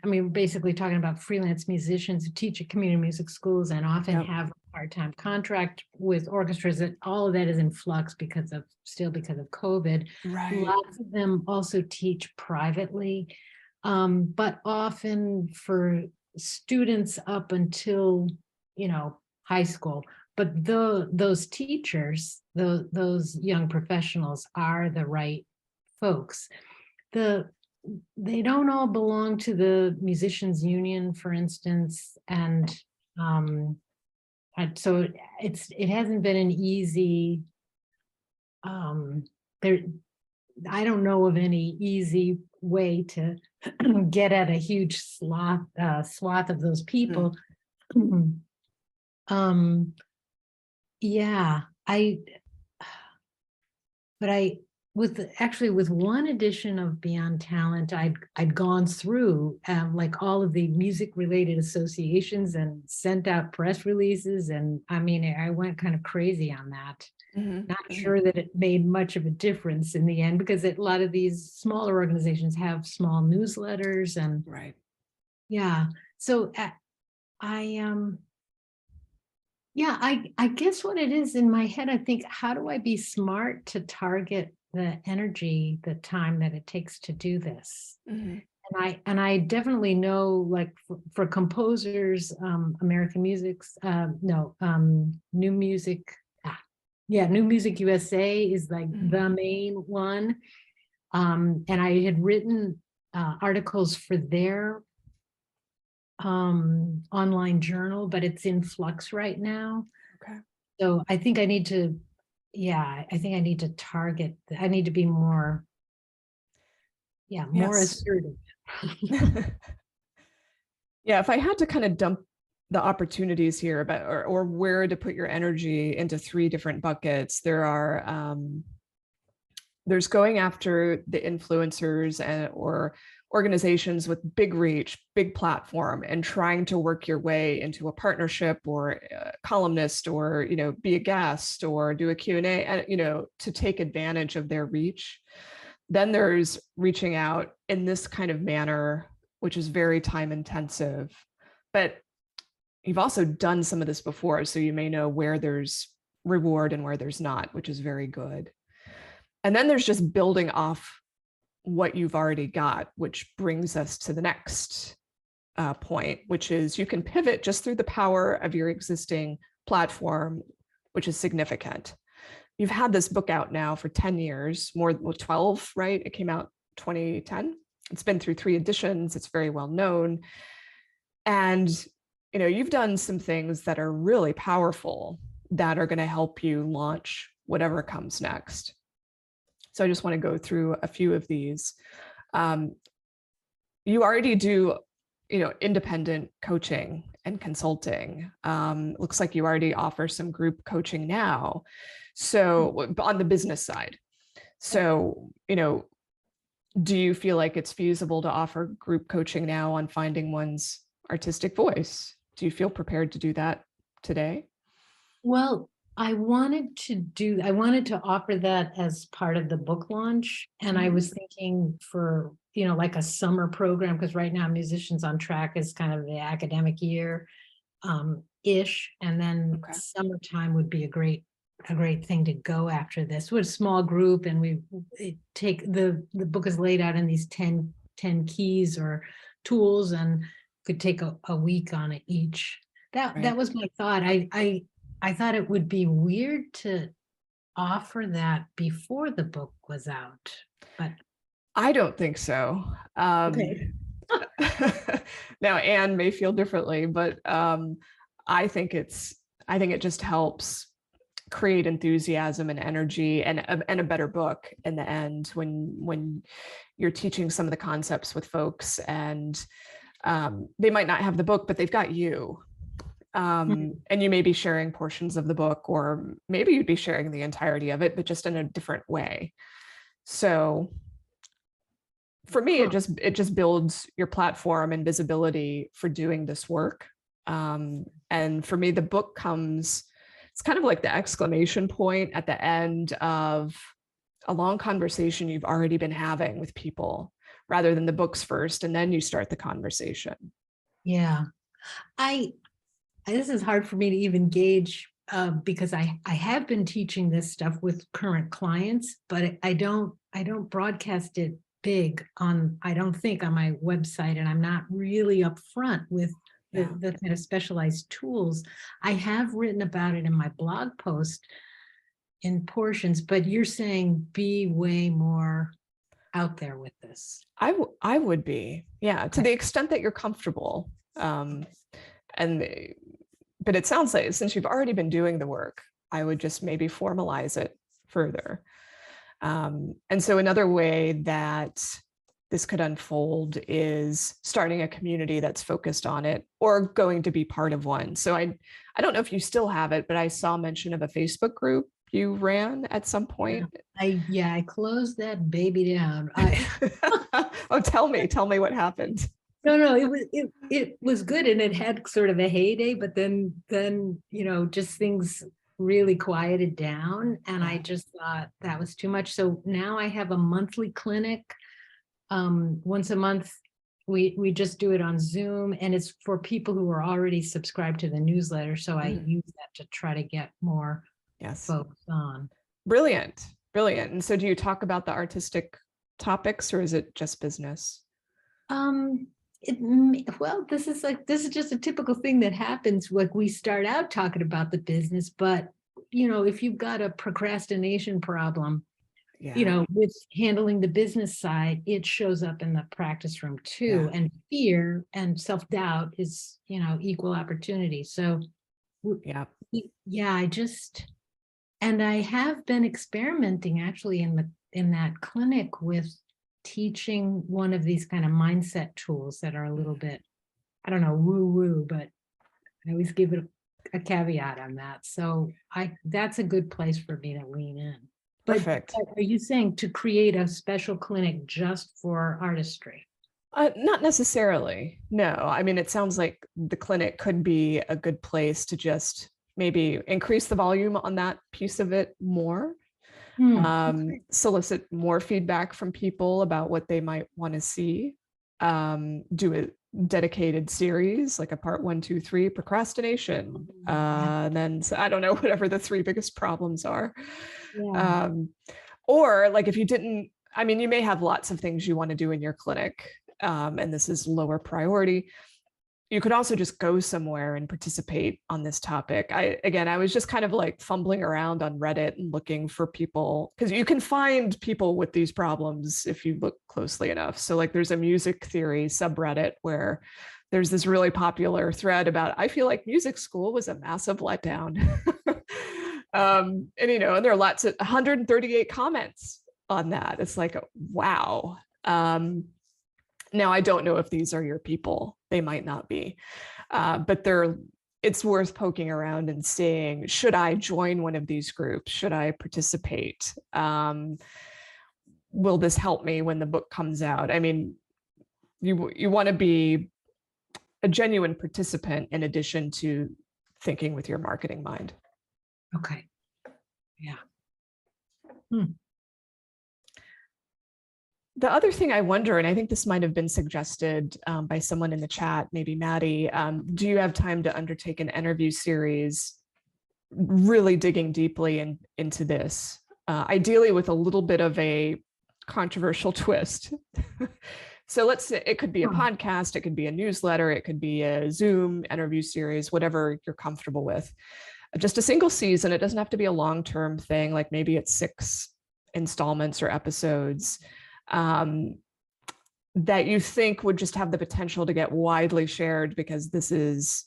we're basically talking about freelance musicians who teach at community music schools and often have a part-time contract with orchestras. That all of that is in flux because of COVID. Right. Lots of them also teach privately, but often for students up until high school. But those teachers, those young professionals, are the right folks. They don't all belong to the musicians union, for instance, and so it hasn't been an easy. There, I don't know of any easy way to get at a huge swath of those people. Yeah, with one edition of Beyond Talent, I'd gone through like all of the music related associations and sent out press releases, and I mean, I went kind of crazy on that. Not sure that it made much of a difference in the end, because a lot of these smaller organizations have small newsletters and yeah. So I guess what it is in my head, I think, how do I be smart to target the energy, the time that it takes to do this? And I definitely know, like for composers, American Music's New Music. New Music USA is like the main one. And I had written articles for their online journal, but it's in flux right now. Okay. So I think I need to, target, I need to be more assertive. Yeah, if I had to kind of dump the opportunities here about or where to put your energy into 3 different buckets, there's going after the influencers or organizations with big reach, big platform, and trying to work your way into a partnership or a columnist, or be a guest or do a Q&A, and to take advantage of their reach. Then there's reaching out in this kind of manner, which is very time intensive, but you've also done some of this before, so you may know where there's reward and where there's not, which is very good. And then there's just building off what you've already got, which brings us to the next point, which is you can pivot just through the power of your existing platform, which is significant. You've had this book out now for 10 years, more than 12, right? It came out 2010. It's been through 3 editions. It's very well known. And, you know, you've done some things that are really powerful that are going to help you launch whatever comes next. So I just want to go through a few of these. You already do, you know, independent coaching and consulting. Looks like you already offer some group coaching now. So on the business side. So, you know, do you feel like it's feasible to offer group coaching now on finding one's artistic voice? Do you feel prepared to do that today? Well, I wanted to offer that as part of the book launch. And I was thinking for, like a summer program, because right now Musicians on Track is kind of the academic year ish. And then summertime would be a great thing to go after this with a small group. And the book is laid out in these 10 keys or tools, and could take a week on it each. That was my thought. I thought it would be weird to offer that before the book was out, but I don't think so. okay. Now, Anne may feel differently, but I think it just helps create enthusiasm and energy and a better book in the end when you're teaching some of the concepts with folks, and they might not have the book, but they've got you. And you may be sharing portions of the book, or maybe you'd be sharing the entirety of it, but just in a different way. So for me, it just builds your platform and visibility for doing this work. And for me, the book it's kind of like the exclamation point at the end of a long conversation you've already been having with people, rather than the books first, and then you start the conversation. Yeah. This is hard for me to even gauge because I have been teaching this stuff with current clients, but I don't broadcast it big I don't think on my website, and I'm not really upfront with the kind of specialized tools. I have written about it in my blog post in portions, but you're saying be way more out there with this. I would be, yeah, to the extent that you're comfortable. But it sounds like since you've already been doing the work, I would just maybe formalize it further. And so another way that this could unfold is starting a community that's focused on it, or going to be part of one. So I don't know if you still have it, but I saw mention of a Facebook group you ran at some point. I closed that baby down. Oh, tell me what happened. No, it was good, and it had sort of a heyday, but then just things really quieted down, and I just thought that was too much. So now I have a monthly clinic. Once a month, we just do it on Zoom, and it's for people who are already subscribed to the newsletter. So I use that to try to get more folks on. Brilliant. And so do you talk about the artistic topics, or is it just business? This is just a typical thing that happens. Like, we start out talking about the business, but if you've got a procrastination problem, with handling the business side, it shows up in the practice room too. And fear and self-doubt is, equal opportunity. So I have been experimenting actually in that clinic with teaching one of these kind of mindset tools that are a little bit, I don't know, woo-woo, but I always give it a caveat on that. So that's a good place for me to lean in. Perfect. But are you saying to create a special clinic just for artistry? Not necessarily. No. I mean, it sounds like the clinic could be a good place to just maybe increase the volume on that piece of it more. Solicit more feedback from people about what they might want to see. Do a dedicated series, like a part 1, 2, 3, procrastination. And then, so I don't know, whatever the 3 biggest problems are. Or like, if you didn't, you may have lots of things you want to do in your clinic, and this is lower priority. you could also just go somewhere and participate on this topic. I was just kind of like fumbling around on Reddit and looking for people, because you can find people with these problems if you look closely enough. So like there's a music theory subreddit where there's this really popular thread about, I feel like music school was a massive letdown. And there are lots of 138 comments on that. It's like, wow. Now, I don't know if these are your people. They might not be, but it's worth poking around and seeing, should I join one of these groups? Should I participate? Will this help me when the book comes out? I mean, you want to be a genuine participant in addition to thinking with your marketing mind. Okay. Yeah. Hmm. The other thing I wonder, and I think this might have been suggested by someone in the chat, maybe Maddie, do you have time to undertake an interview series really digging deeply into this, ideally with a little bit of a controversial twist? So let's say it could be a podcast, it could be a newsletter, it could be a Zoom interview series, whatever you're comfortable with. Just a single season. It doesn't have to be a long-term thing, like maybe it's 6 installments or episodes that you think would just have the potential to get widely shared, because this is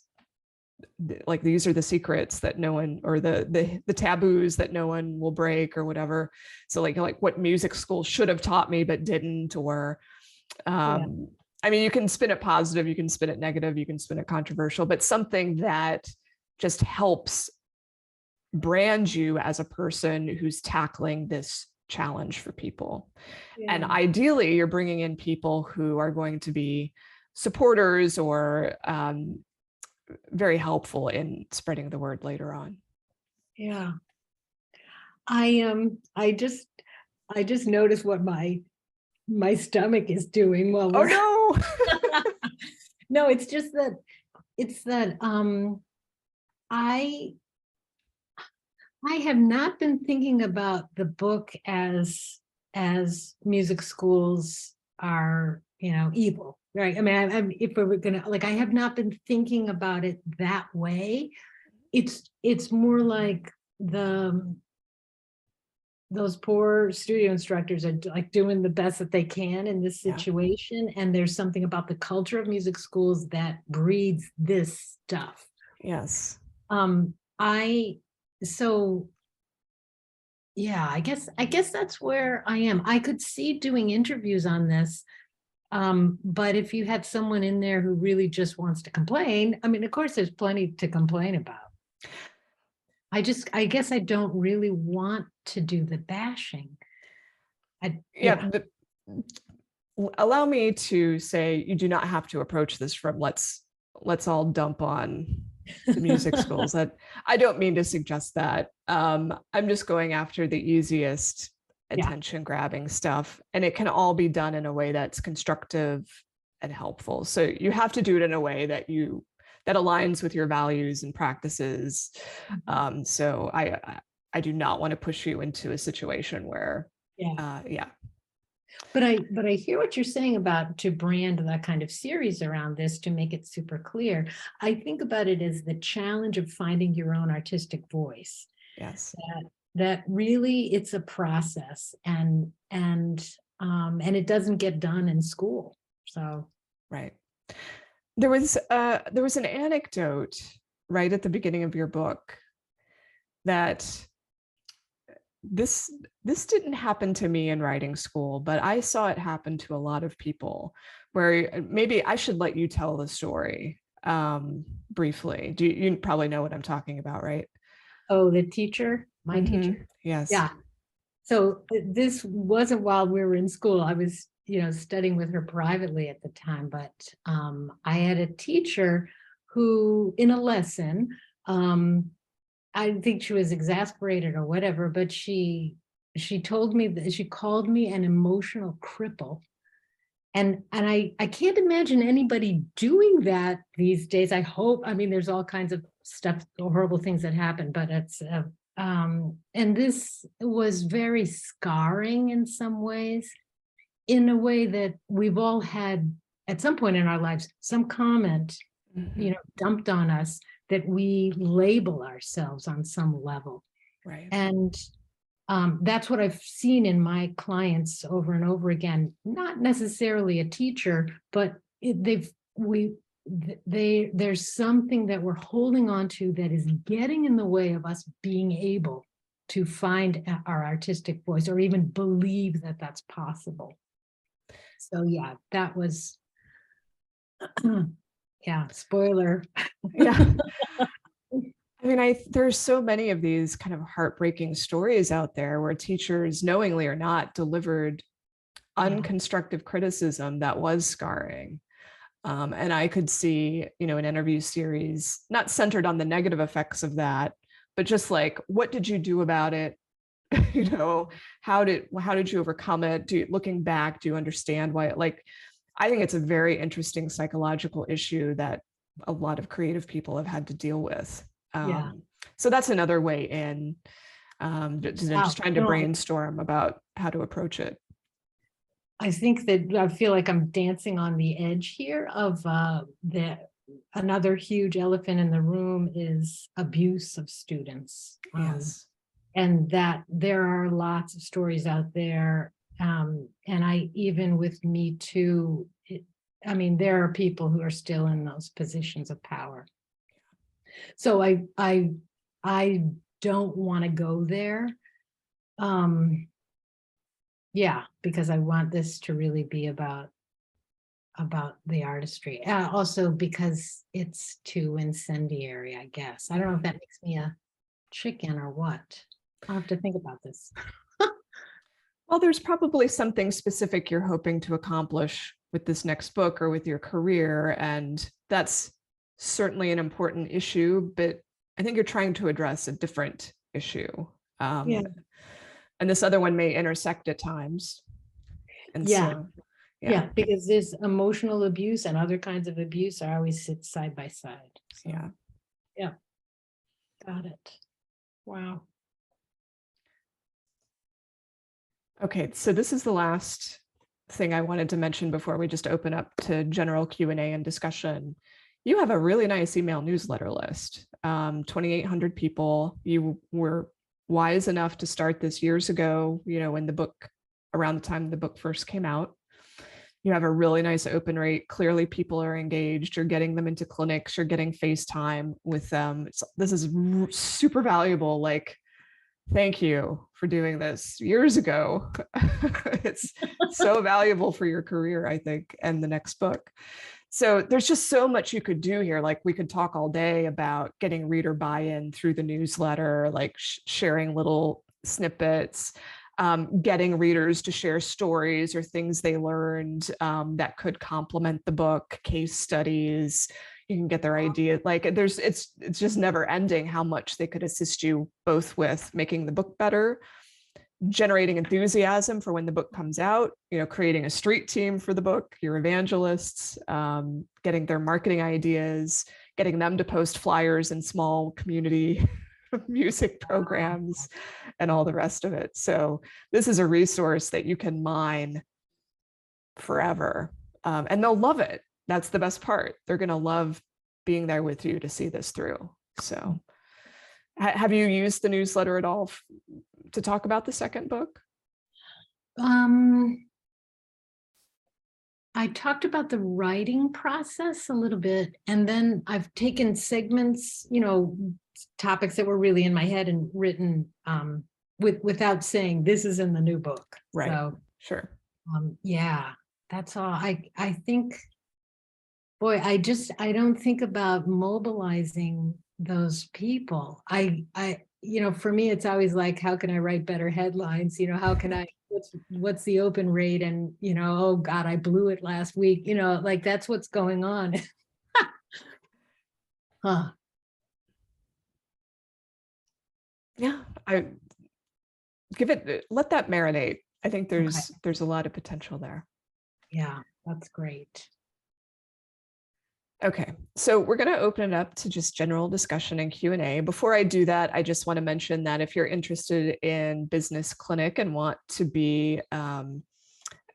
like, these are the secrets that no one, or the taboos that no one will break or whatever. So like what music school should have taught me but didn't, or I mean, you can spin it positive, you can spin it negative, you can spin it controversial, but something that just helps brand you as a person who's tackling this challenge for people. And ideally, you're bringing in people who are going to be supporters or very helpful in spreading the word later on. Yeah. I just noticed what my stomach is doing while we're. Oh no. No, it's that I have not been thinking about the book as music schools are, evil, right? I mean, if we were gonna, like, I have not been thinking about it that way. It's more like those poor studio instructors are like doing the best that they can in this situation. And there's something about the culture of music schools that breeds this stuff. Yes. I guess that's where I am. I could see doing interviews on this. But if you had someone in there who really just wants to complain, I mean, of course, there's plenty to complain about. I guess I don't really want to do the bashing. Allow me to say, you do not have to approach this from let's all dump on the music schools. That I don't mean to suggest that. I'm just going after the easiest attention grabbing stuff, and it can all be done in a way that's constructive and helpful. So you have to do it in a way that aligns with your values and practices. So I do not want to push you into a situation where But I hear what you're saying about to brand that kind of series around this to make it super clear. I think about it as the challenge of finding your own artistic voice. Yes. That really it's a process, and it doesn't get done in school. So right. There was an anecdote right at the beginning of your book that this didn't happen to me in writing school, but I saw it happen to a lot of people, where maybe I should let you tell the story briefly. You probably know what I'm talking about, right? Oh, the teacher, my teacher. Yes. Yeah. So this wasn't while we were in school. I was, studying with her privately at the time, but I had a teacher who, in a lesson, I think she was exasperated or whatever, but she told me that she called me an emotional cripple. And I can't imagine anybody doing that these days. I hope, I mean, there's all kinds of stuff, horrible things that happen, but it's, and this was very scarring in some ways, in a way that we've all had at some point in our lives, some comment Mhm. dumped on us, that we label ourselves on some level. Right. And that's what I've seen in my clients over and over again. Not necessarily a teacher, but there's something that we're holding on to that is getting in the way of us being able to find our artistic voice, or even believe that that's possible. So yeah, that was, yeah, spoiler. Yeah. I mean, there's so many of these kind of heartbreaking stories out there where teachers, knowingly or not, delivered Yeah, unconstructive criticism that was scarring. And I could see, an interview series not centered on the negative effects of that, but just like, what did you do about it? you know, how did you overcome it? Looking back, do you understand why? Like, I think it's a very interesting psychological issue that a lot of creative people have had to deal with. yeah. So that's another way in, just Wow. trying to No, brainstorm about how to approach it. I think that I feel like I'm dancing on the edge here of another huge elephant in the room is abuse of students. Yes. And that there are lots of stories out there. And I, even with Me Too, I mean, there are people who are still in those positions of power. So I don't want to go there. Yeah, because I want this to really be about the artistry. Also because it's too incendiary, I guess. I don't know if that makes me a chicken or what. I'll have to think about this. Well, there's probably something specific you're hoping to accomplish with this next book or with your career. And that's certainly an important issue, but I think you're trying to address a different issue. Yeah. And this other one may intersect at times. And Yeah. so, yeah, Yeah, because there's emotional abuse and other kinds of abuse are always sit side by side. So yeah. yeah, got it. Wow. Okay, so this is the last thing I wanted to mention before we just open up to general Q&A and discussion. You have a really nice email newsletter list, 2,800 people. You were wise enough to start this years ago, when the book, around the time the book first came out. You have a really nice open rate. Clearly people are engaged. You're getting them into clinics. You're getting FaceTime with them. This is super valuable. Like, thank you for doing this years ago. It's so valuable for your career, I think, and the next book. So there's just so much you could do here. Like, we could talk all day about getting reader buy-in through the newsletter, like sharing little snippets, getting readers to share stories or things they learned that could complement the book, case studies. You can get their idea. Like, it's just never ending how much they could assist you both with making the book better, generating enthusiasm for when the book comes out, creating a street team for the book, your evangelists, getting their marketing ideas, getting them to post flyers in small community music programs, and all the rest of it. So this is a resource that you can mine forever, and they'll love it. That's the best part. They're going to love being there with you to see this through. So have you used the newsletter at all to talk about the second book? I talked about the writing process a little bit, and then I've taken segments, topics that were really in my head and written without saying this is in the new book. Right. So Sure. yeah, that's all. I think, boy, I don't think about mobilizing those people. For me, it's always like, how can I write better headlines? How can I, what's the open rate? And, oh God, I blew it last week, like that's what's going on. Huh. Yeah. Let that marinate. I think Okay. there's a lot of potential there. Yeah, that's great. Okay, so we're going to open it up to just general discussion and Q&A. Before I do that, I just want to mention that if you're interested in Business Clinic and want to be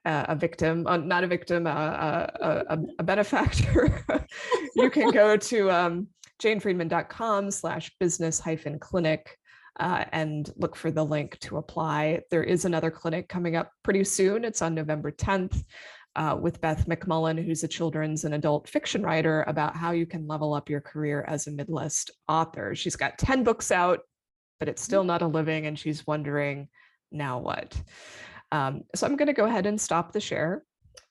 a victim, not a victim, a benefactor, you can go to janefriedman.com/business-clinic and look for the link to apply. There is another clinic coming up pretty soon. It's on November 10th with Beth McMullen, who's a children's and adult fiction writer, about how you can level up your career as a mid-list author. She's got 10 books out, but it's still not a living, and she's wondering, now what? So I'm going to go ahead and stop the share.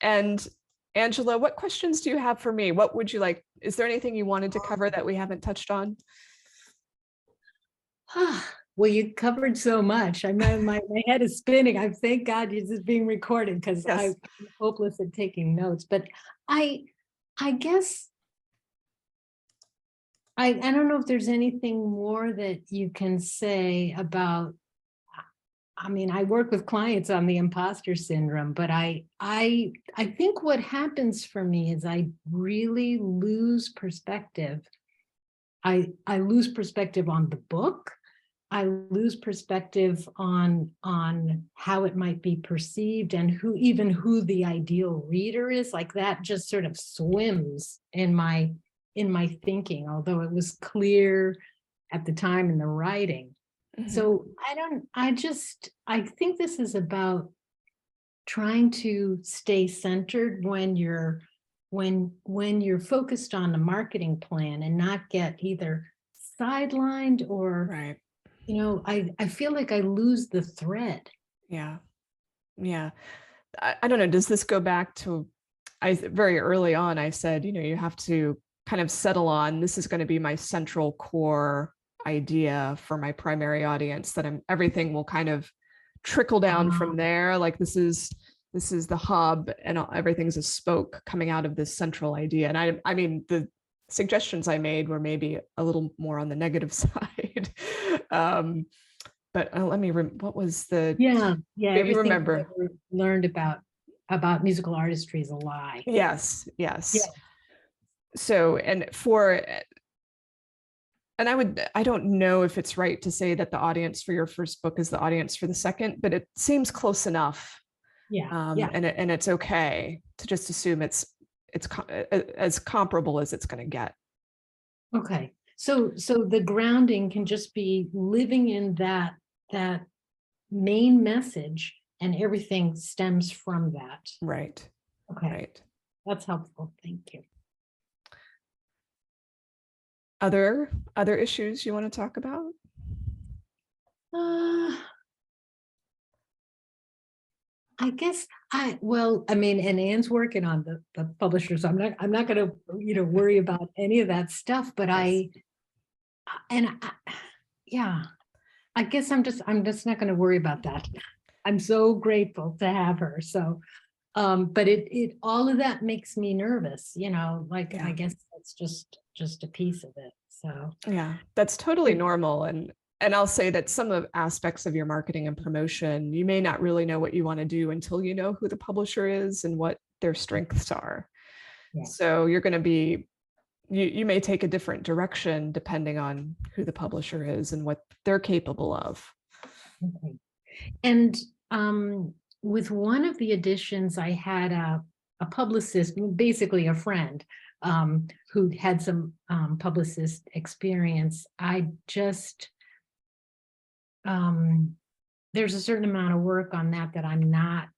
And Angela, what questions do you have for me? What would you like? Is there anything you wanted to cover that we haven't touched on? Well, you covered so much. My head is spinning. Thank God this is being recorded, because Yes. I'm hopeless at taking notes. But I guess I don't know if there's anything more that you can say about. I mean, I work with clients on the imposter syndrome, but I think what happens for me is I really lose perspective. I lose perspective on the book. I lose perspective on how it might be perceived, and who the ideal reader is. Like, that just sort of swims in my thinking, although it was clear at the time in the writing. Mm-hmm. So I think this is about trying to stay centered when you're focused on a marketing plan, and not get either sidelined or, right. I feel like I lose the thread. Yeah. Yeah. I don't know. Does this go back to, very early on, I said, you have to kind of settle on, this is going to be my central core idea for my primary audience, that everything will kind of trickle down from there. Like, this is the hub, and everything's a spoke coming out of this central idea. And I mean, the suggestions I made were maybe a little more on the negative side. But let me, what was the, everything remember. I ever learned about musical artistry is a lie. Yes. Yeah. So, and I don't know if it's right to say that the audience for your first book is the audience for the second, but it seems close enough. And it's okay to just assume it's as comparable as it's going to get. Okay. So the grounding can just be living in that main message, and everything stems from that. Right. Okay. Right. That's helpful. Thank you. Other issues you want to talk about? I guess and Anne's working on the publisher, so I'm not going to worry about any of that stuff. But yes. I guess I'm just not going to worry about that. I'm so grateful to have her. So, but it all of that makes me nervous. I guess that's just a piece of it. So yeah, that's totally normal. And I'll say that some of aspects of your marketing and promotion, you may not really know what you want to do until you know who the publisher is and what their strengths are. Yeah. So you're going to be, you may take a different direction depending on who the publisher is and what they're capable of. Okay. And with one of the editions, I had a publicist, basically a friend, who had some publicist experience. I just, there's a certain amount of work on that I'm not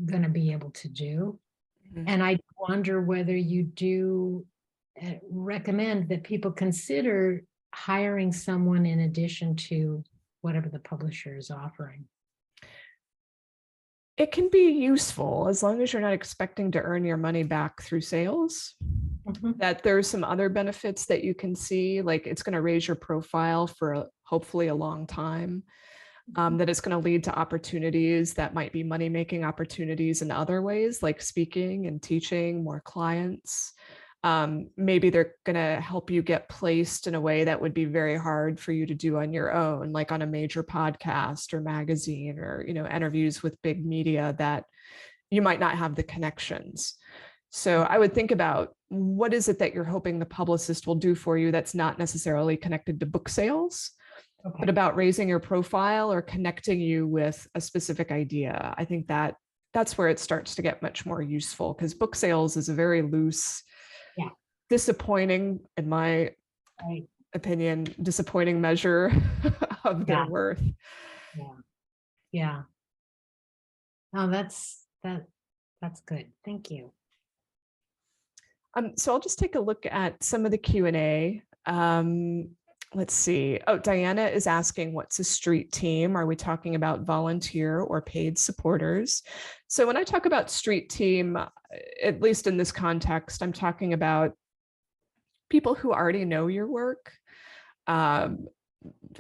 going to be able to do. Mm-hmm. And I wonder whether you do recommend that people consider hiring someone in addition to whatever the publisher is offering. It can be useful as long as you're not expecting to earn your money back through sales. Mm-hmm. That there's some other benefits that you can see, like it's going to raise your profile for hopefully a long time. That it's going to lead to opportunities that might be money-making opportunities in other ways, like speaking and teaching more clients. Maybe they're going to help you get placed in a way that would be very hard for you to do on your own, like on a major podcast or magazine or, interviews with big media that you might not have the connections. So I would think about what is it that you're hoping the publicist will do for you that's not necessarily connected to book sales, but about raising your profile or connecting you with a specific idea. I think that that's where it starts to get much more useful, because book sales is a very loose, Yeah. disappointing, in my Right. opinion, disappointing measure of their Yeah. worth. Yeah. Yeah. Oh, that's good. Thank you. So I'll just take a look at some of the Q&A. Let's see. Oh, Diana is asking, what's a street team? Are we talking about volunteer or paid supporters? So when I talk about street team, at least in this context, I'm talking about people who already know your work. Um,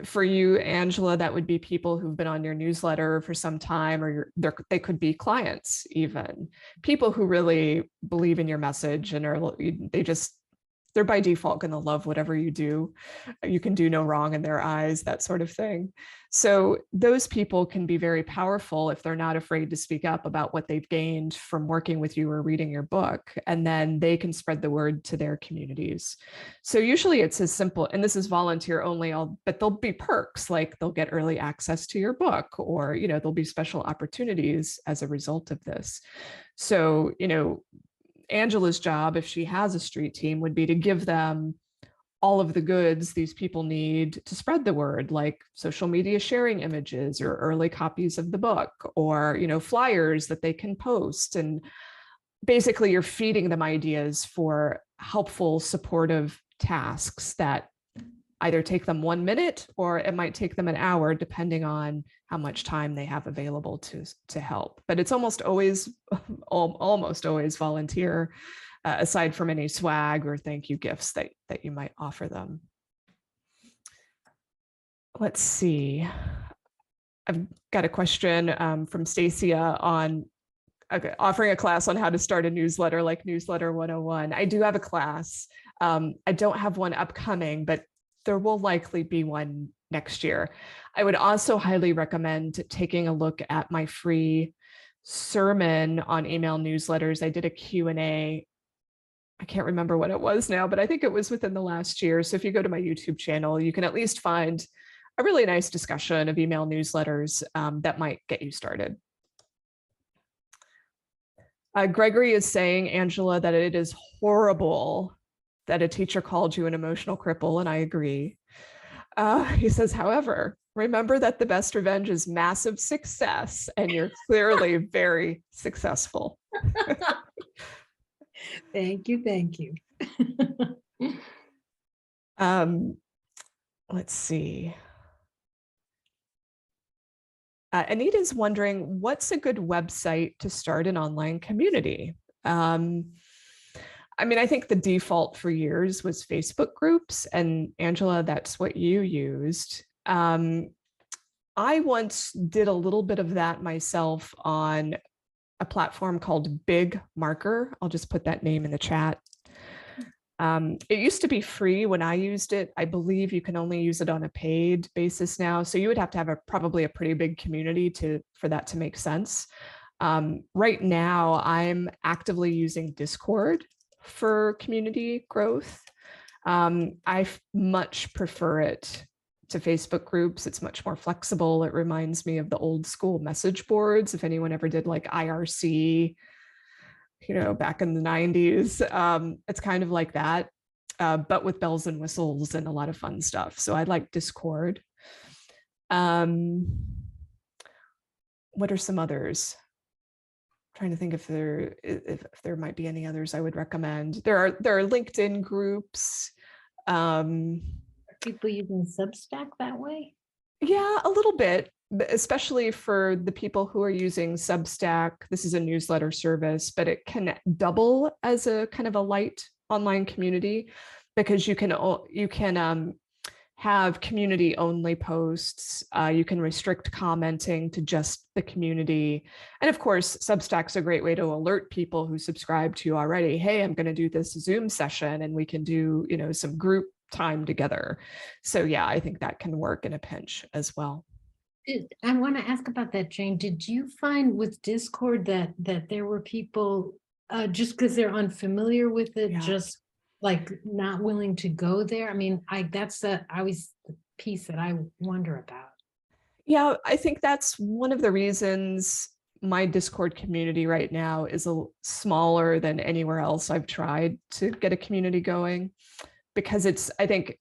for you, Angela, that would be people who've been on your newsletter for some time, or they could be clients, even people who really believe in your message and they're by default going to love whatever you do. You can do no wrong in their eyes, that sort of thing. So those people can be very powerful if they're not afraid to speak up about what they've gained from working with you or reading your book, and then they can spread the word to their communities. So usually it's as simple, and this is volunteer only, but there'll be perks, like they'll get early access to your book, or there'll be special opportunities as a result of this. So Angela's job, if she has a street team, would be to give them all of the goods these people need to spread the word, like social media sharing images or early copies of the book, or flyers that they can post. And basically you're feeding them ideas for helpful, supportive tasks that either take them 1 minute or it might take them an hour, depending on how much time they have available to help. But it's almost always volunteer, aside from any swag or thank you gifts that you might offer them. Let's see. I've got a question from Stacia on offering a class on how to start a newsletter, like Newsletter 101. I do have a class. I don't have one upcoming, but there will likely be one next year. I would also highly recommend taking a look at my free sermon on email newsletters. I did a Q&A. I can't remember what it was now, but I think it was within the last year. So if you go to my YouTube channel, you can at least find a really nice discussion of email newsletters that might get you started. Gregory is saying, Angela, that it is horrible that a teacher called you an emotional cripple, and I agree. He says, however, remember that the best revenge is massive success, and you're clearly very successful. Thank you. Thank you. Let's see. Anita's wondering, what's a good website to start an online community? I mean, I think the default for years was Facebook groups, and Angela, that's what you used. I once did a little bit of that myself on a platform called Big Marker. I'll just put that name in the chat. It used to be free when I used it. I believe you can only use it on a paid basis now. So you would have to have probably a pretty big community for that to make sense. Right now, I'm actively using Discord for community growth. I much prefer it to Facebook groups. It's much more flexible. It reminds me of the old school message boards. If anyone ever did like IRC, back in the 90s, it's kind of like that, but with bells and whistles and a lot of fun stuff. So I like Discord. What are some others? I'm trying to think if there might be any others I would recommend. There are LinkedIn groups. Are people using Substack that way? Yeah, a little bit, especially for the people who are using Substack. This is a newsletter service, but it can double as a kind of a light online community, because you can have community only posts. You can restrict commenting to just the community. And of course, Substack's a great way to alert people who subscribe to you already. Hey, I'm going to do this Zoom session and we can do, some group time together. So yeah, I think that can work in a pinch as well. I want to ask about that, Jane. Did you find with Discord that there were people just because they're unfamiliar with it, just like not willing to go there? I mean, that's always the piece that I wonder about. Yeah, I think that's one of the reasons my Discord community right now is smaller than anywhere else I've tried to get a community going, because I think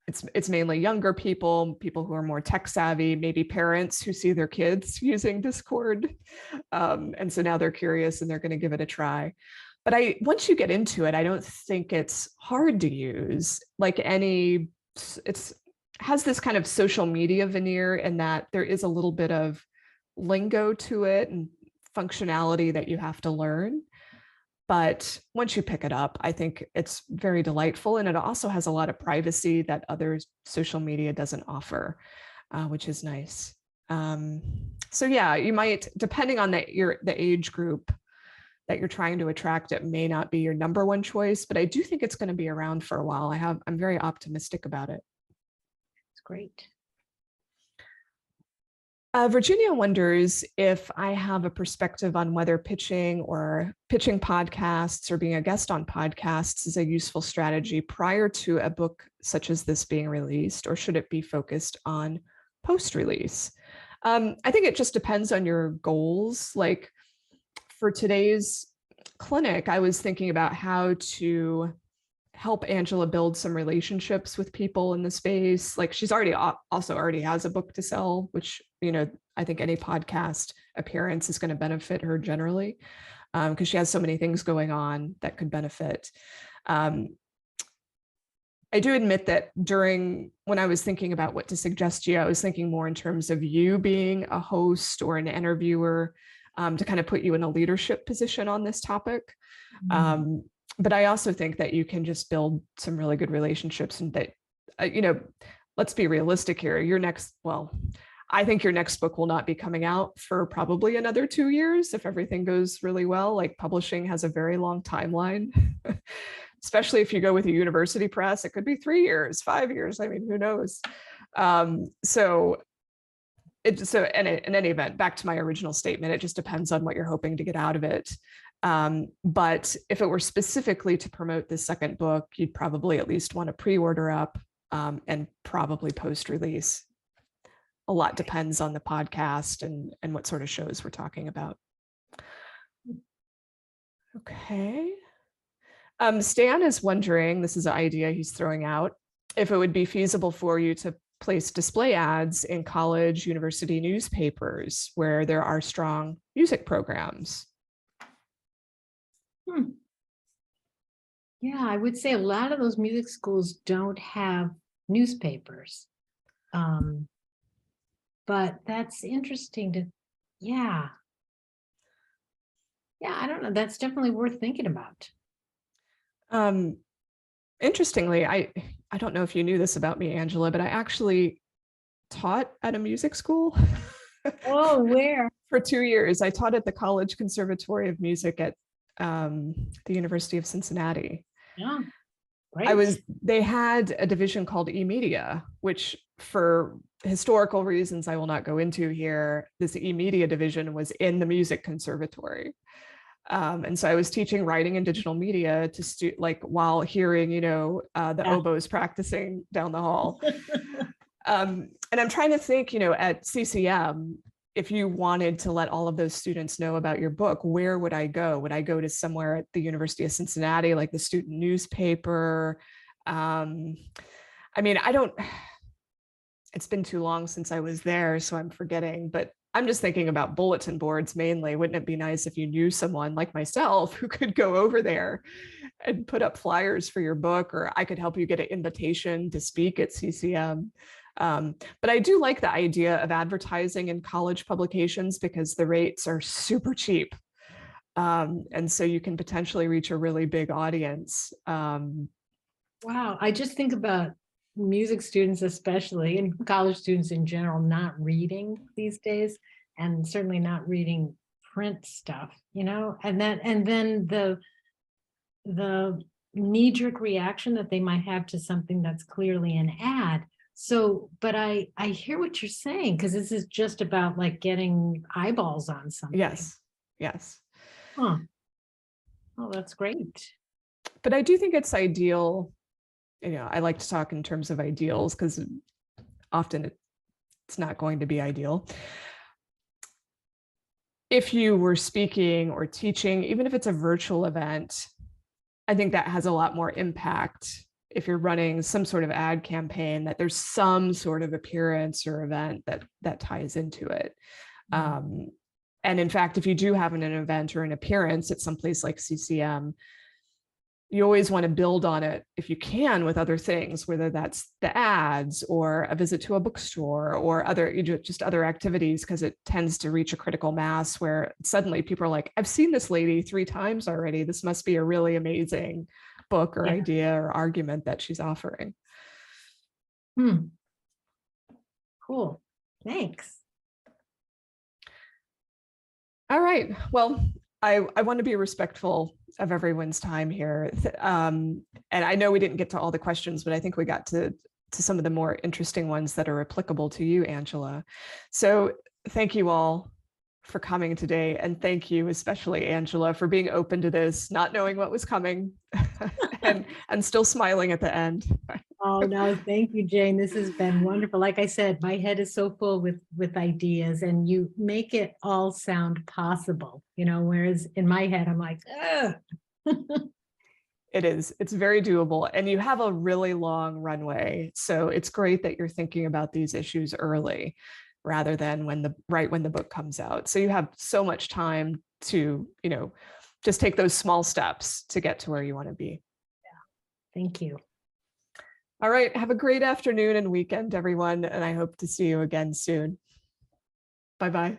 it's mainly younger people who are more tech savvy, maybe parents who see their kids using Discord. And so now they're curious and they're going to give it a try. But once you get into it, I don't think it's hard to use. Like it's has this kind of social media veneer in that there is a little bit of lingo to it and functionality that you have to learn. But once you pick it up, I think it's very delightful. And it also has a lot of privacy that other social media doesn't offer, which is nice. So yeah, you might, depending on the age group that you're trying to attract, it may not be your number one choice, but I do think it's going to be around for a while. I'm very optimistic about it. It's great. Virginia wonders if I have a perspective on whether pitching podcasts or being a guest on podcasts is a useful strategy prior to a book such as this being released, or should it be focused on post-release? I think it just depends on your goals. Like for today's clinic, I was thinking about how to help Angela build some relationships with people in the space. Like she's already has a book to sell, which, I think any podcast appearance is going to benefit her generally, because she has so many things going on that could benefit. I do admit that when I was thinking about what to suggest you, I was thinking more in terms of you being a host or an interviewer, to kind of put you in a leadership position on this topic. Mm-hmm. But I also think that you can just build some really good relationships, and that, let's be realistic here. I think your next book will not be coming out for probably another 2 years if everything goes really well. Like publishing has a very long timeline, especially if you go with a university press. It could be 3 years, 5 years. I mean, who knows? So in any event, back to my original statement, it just depends on what you're hoping to get out of it. But if it were specifically to promote this second book, you'd probably at least want to pre-order up, and probably post-release. A lot depends on the podcast and what sort of shows we're talking about. Okay. Stan is wondering, this is an idea he's throwing out, if it would be feasible for you to place display ads in college, university newspapers where there are strong music programs. Yeah, I would say a lot of those music schools don't have newspapers. But that's interesting yeah, I don't know. That's definitely worth thinking about. Interestingly, I don't know if you knew this about me, Angela, but I actually taught at a music school. Oh, where? For 2 years. I taught at the College Conservatory of Music at the University of Cincinnati. Yeah, great. They had a division called eMedia, which for historical reasons I will not go into here, this eMedia division was in the music conservatory. And so I was teaching writing and digital media to while hearing, the oboes practicing down the hall. And I'm trying to think, at CCM, if you wanted to let all of those students know about your book, where would I go? Would I go to somewhere at the University of Cincinnati, like the student newspaper? It's been too long since I was there, so I'm forgetting, but I'm just thinking about bulletin boards mainly. Wouldn't it be nice if you knew someone like myself who could go over there and put up flyers for your book, or I could help you get an invitation to speak at CCM? But I do like the idea of advertising in college publications because the rates are super cheap. And so you can potentially reach a really big audience. Wow, I just think about music students especially, and college students in general, not reading these days, and certainly not reading print stuff, and then the knee-jerk reaction that they might have to something that's clearly an ad. So, but I hear what you're saying, because this is just about like getting eyeballs on something. Yes. Huh. Oh, that's great. But I do think it's ideal. I like to talk in terms of ideals because often it's not going to be ideal. if you were speaking or teaching, even if it's a virtual event, I think that has a lot more impact if you're running some sort of ad campaign, that there's some sort of appearance or event that ties into it. And in fact, if you do have an event or an appearance at some place like CCM, you always want to build on it if you can with other things, whether that's the ads or a visit to a bookstore or other, just other activities, because it tends to reach a critical mass where suddenly people are like, I've seen this lady 3 times already. This must be a really amazing book or idea or argument that she's offering. Cool. Thanks. All right. Well, I want to be respectful of everyone's time here. And I know we didn't get to all the questions, but I think we got to some of the more interesting ones that are applicable to you, Angela. So thank you all for coming today. And thank you, especially Angela, for being open to this, not knowing what was coming and still smiling at the end. Oh, no, thank you, Jane. This has been wonderful. Like I said, my head is so full with ideas, and you make it all sound possible, whereas in my head, I'm like, ugh. It is. It's very doable. And you have a really long runway. So it's great that you're thinking about these issues early rather than when the book comes out. So you have so much time to, just take those small steps to get to where you want to be. Yeah. Thank you. All right. Have a great afternoon and weekend, everyone. And I hope to see you again soon. Bye-bye.